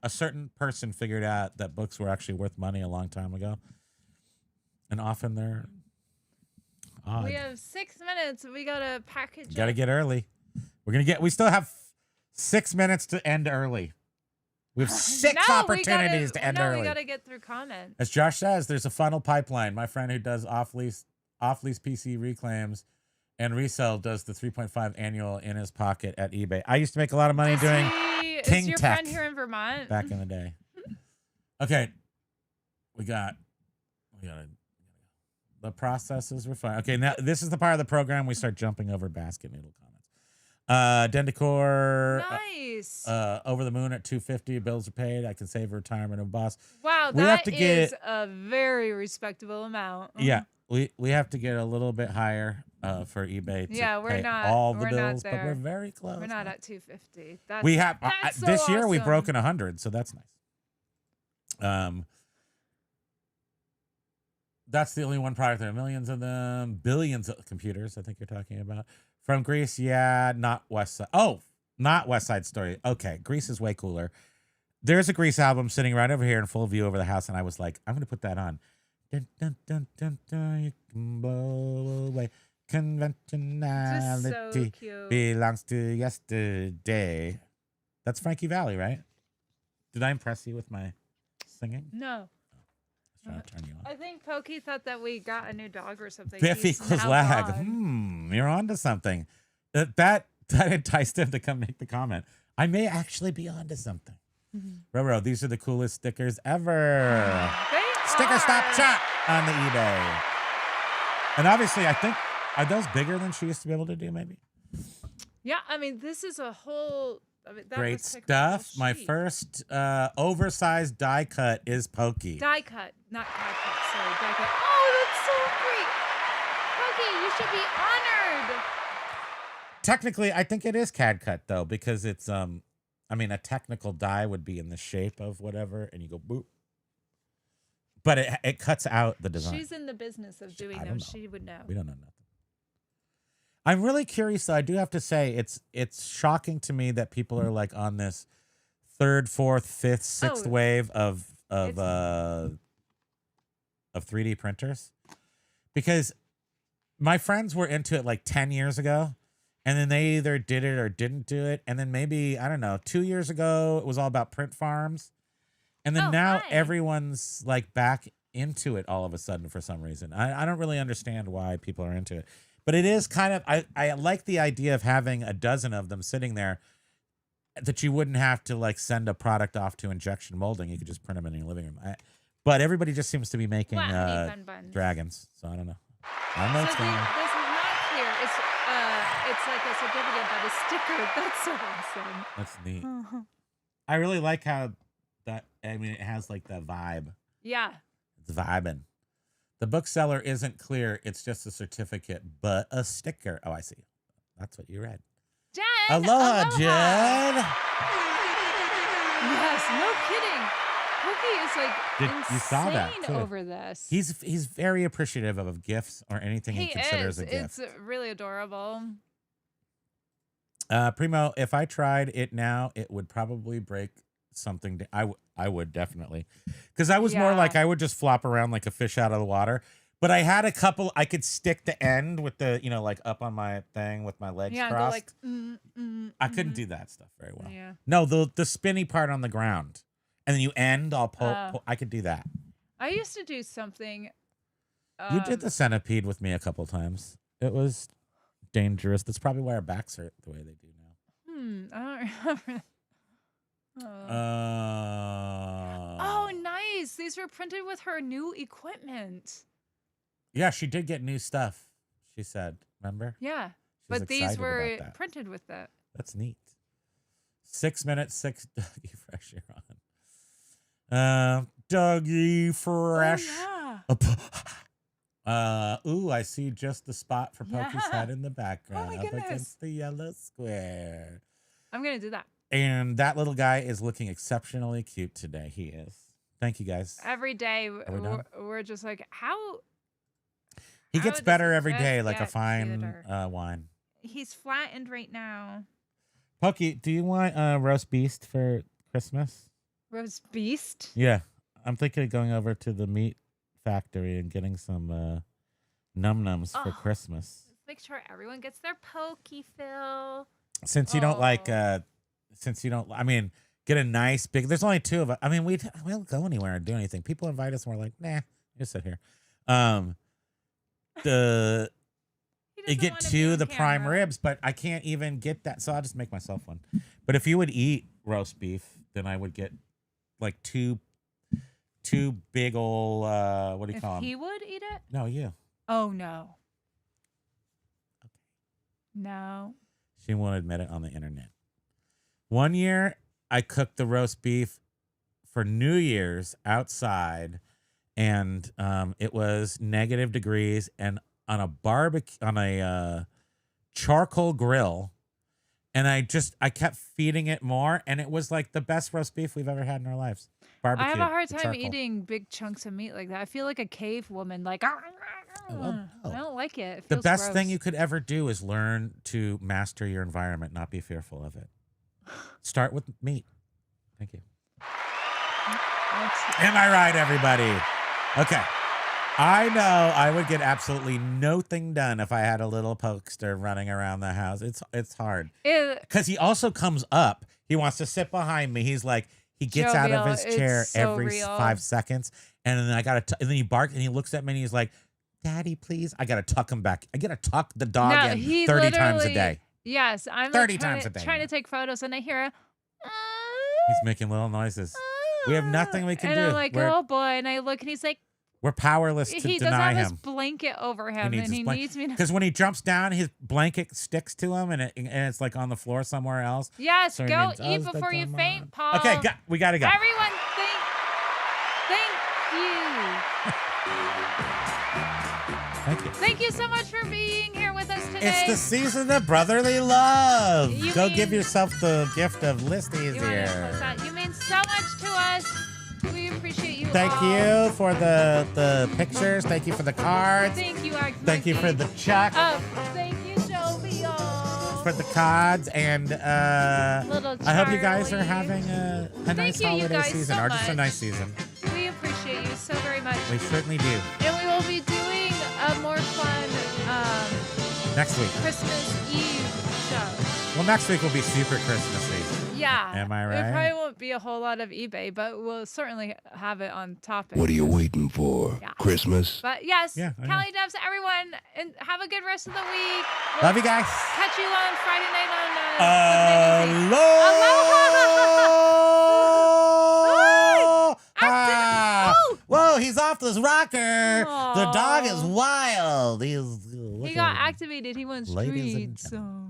a certain person figured out that books were actually worth money a long time ago. And often they're odd. We have 6 minutes. We gotta package. Gotta up. get early. We still have 6 minutes to end early. We have six opportunities to end early. We gotta get through comments. As Josh says, there's a funnel pipeline. My friend who does off-lease PC reclaims and resell does the 3.5 annual in his pocket at eBay. I used to make a lot of money doing Is King your Tech friend here in Vermont? back in the day. Okay, we got the processes were fine. Okay, now this is the part of the program we start jumping over basket noodle comments. Dendicor, Nice. over the moon at 250. Bills are paid. I can save retirement of boss. Wow, We have that to is get- a very respectable amount. Yeah, we have to get a little bit higher for eBay to Yeah, we're pay not- all the we're not bills, but we're there. very close. We're not now. at 250. That's, We have that's so this year we've awesome. broken 100, so that's nice. That's the only one product. There are millions of them, billions of computers. I think you're talking about from Greece. Yeah, not West Side. Oh, not West Side Story. Okay, Greece is way cooler. There's a Grease album sitting right over here in full view over the house, and I was like, I'm gonna put that on. Dun, dun, dun, dun, dun, you can blow away. Conventionality Just so cute. belongs to yesterday. That's Frankie Valli, right? Did I impress you with my singing? No. I was trying to turn you on. I think Pokey thought that we got a new dog or something. Biff He's equals now lag. gone. You're onto something. That enticed him to come make the comment. I may actually be onto something. Roro, these are the coolest stickers ever. They Sticker stop are. shop on the eBay. And obviously, I think, are those bigger than she used to be able to do, maybe? Yeah, I mean, this is a whole. I mean, that Great looks like a whole stuff. My sheet. first oversized die cut is Pokey. Die cut, not die cut. Sorry, die cut. Oh, that's so great. Pokey, you should be honored. Technically, I think it is CAD cut, though, because it's, I mean, a technical die would be in the shape of whatever, and you go boop. But it cuts out the design. She's in the business of doing I them. don't know. She would know. We don't know nothing. I'm really curious, though. I do have to say, it's shocking to me that people are like on this third, fourth, fifth, sixth Oh, wave of it's- 3D printers, because my friends were into it like 10 years ago, and then they either did it or didn't do it, and then maybe, I don't know, 2 years ago it was all about print farms, and then Oh, now hi. everyone's like back into it all of a sudden for some reason. I don't really understand why people are into it. But it is kind of, I like the idea of having a dozen of them sitting there that you wouldn't have to like send a product off to injection molding. You could just print them in your living room. But everybody just seems to be making What, honey bun buns? dragons. So I don't know. I don't know So what's going on. this is not clear. It's like a certificate, but a sticker. That's so awesome. That's neat. I really like how that, I mean, it has like the vibe. Yeah. It's vibing. The bookseller isn't clear. It's just a certificate, but a sticker. Oh, I see. That's what you read. Jen. Aloha, Jed. Yes, no kidding. Pokey is like insane You saw that, too. over this. He's very appreciative of gifts or anything he considers is. a gift. It's really adorable. Primo, if I tried it now, it would probably break something. I would definitely, because I was more Yeah. like I would just flop around like a fish out of the water. But I had a couple. I could stick the end with the like up on my thing with my legs Yeah, go crossed. like. I couldn't do that stuff very well. Yeah. No, the spinny part on the ground, and then you end. I'll pull. Oh. I could do that. I used to do something. You did the centipede with me a couple times. It was dangerous. That's probably why our backs hurt the way they do now. I don't remember. Oh, nice. These were printed with her new equipment. Yeah, she did get new stuff. She said, "Remember?" Yeah. She was But these excited were about that. printed with that. That's neat. 6 minutes, 6 Doggy Fresh. You're on. Doggy Fresh. Oh, Ooh, I see just the spot for Pokey's Yeah. head in the background, my up goodness. against the yellow square. I'm going to do that. And that little guy is looking exceptionally cute today. He is. Thank you, guys. Every day, we done? we're just like, how? He how gets does better it every just day, like a get fine cuter? wine. He's flattened right now. Pokey, do you want roast beast for Christmas? Roast beast? Yeah. I'm thinking of going over to the meat factory and getting some num-nums for Oh. Christmas. Make sure everyone gets their pokey fill. Since you don't like, Oh. I mean, get a nice big, there's only two of us. I mean, we don't go anywhere and do anything. People invite us and we're like, nah, just sit here. The, He you doesn't get wanna be two on of the prime camera. ribs, but I can't even get that. So I'll just make myself one. But if you would eat roast beef, then I would get like two two big old what do you If call them? he would eat it? No, you. Oh no. No. She won't admit it on the internet. One year, I cooked the roast beef for New Year's outside, and it was negative degrees, and on a barbecue, on a charcoal grill, and I kept feeding it more, and it was like the best roast beef we've ever had in our lives. Barbecue. I have a hard time charcoal. eating big chunks of meat like that. I feel like a cave woman. Like, Well, I don't like it. It the feels best gross. thing you could ever do is learn to master your environment, not be fearful of it. Start with meat. Thank you. Am I right, everybody? Okay. I know I would get absolutely nothing done if I had a little pokester running around the house. It's hard. Because he also comes up. He wants to sit behind me. He's like, he gets out of his chair every 5 seconds. And then and then he barks and he looks at me and he's like, Daddy, please. I got to tuck him back. I got to tuck the dog in 30 times a day. Yes. I'm 30 like times a day. trying to take photos and I hear a, He's making little noises. We have nothing we can and do. I'm like, oh boy. And I look and he's like, we're powerless to he does deny have his him. blanket over him and he needs me to. Because when he jumps down, his blanket sticks to him and it's like on the floor somewhere else. Yes, So he go needs eat us to before you come faint, on. Paul. Okay, we got to go. Everyone, thank you. Thank you. Thank you so much for being here with us today. It's the season of brotherly love. You Go mean- give yourself the gift of You wanna close ListEasier. out? You mean so much to us. We appreciate you Thank all. you for the pictures. Thank you for the cards. Thank you, Art. Thank you for the chuck. Thank you, Jovial. For the cards. And Little I hope you guys are Charlie. having a nice you holiday guys season. so Or just a much. nice season. We appreciate you so very much. We certainly do. And we will be doing a more fun Next week. Christmas Eve show. Well, next week will be super Christmassy. Yeah. Am I right? It probably won't be a whole lot of eBay, but we'll certainly have it on topic. What are you waiting for? Yeah. Christmas? But yes, Yeah, I know. Callie Dubs, everyone, and have a good rest of the week. Love you guys. Catch you on Friday night on Aloha! Oh! Whoa, he's off this rocker. The dog is Aw. wild. He got activated. He went Ladies and street. So.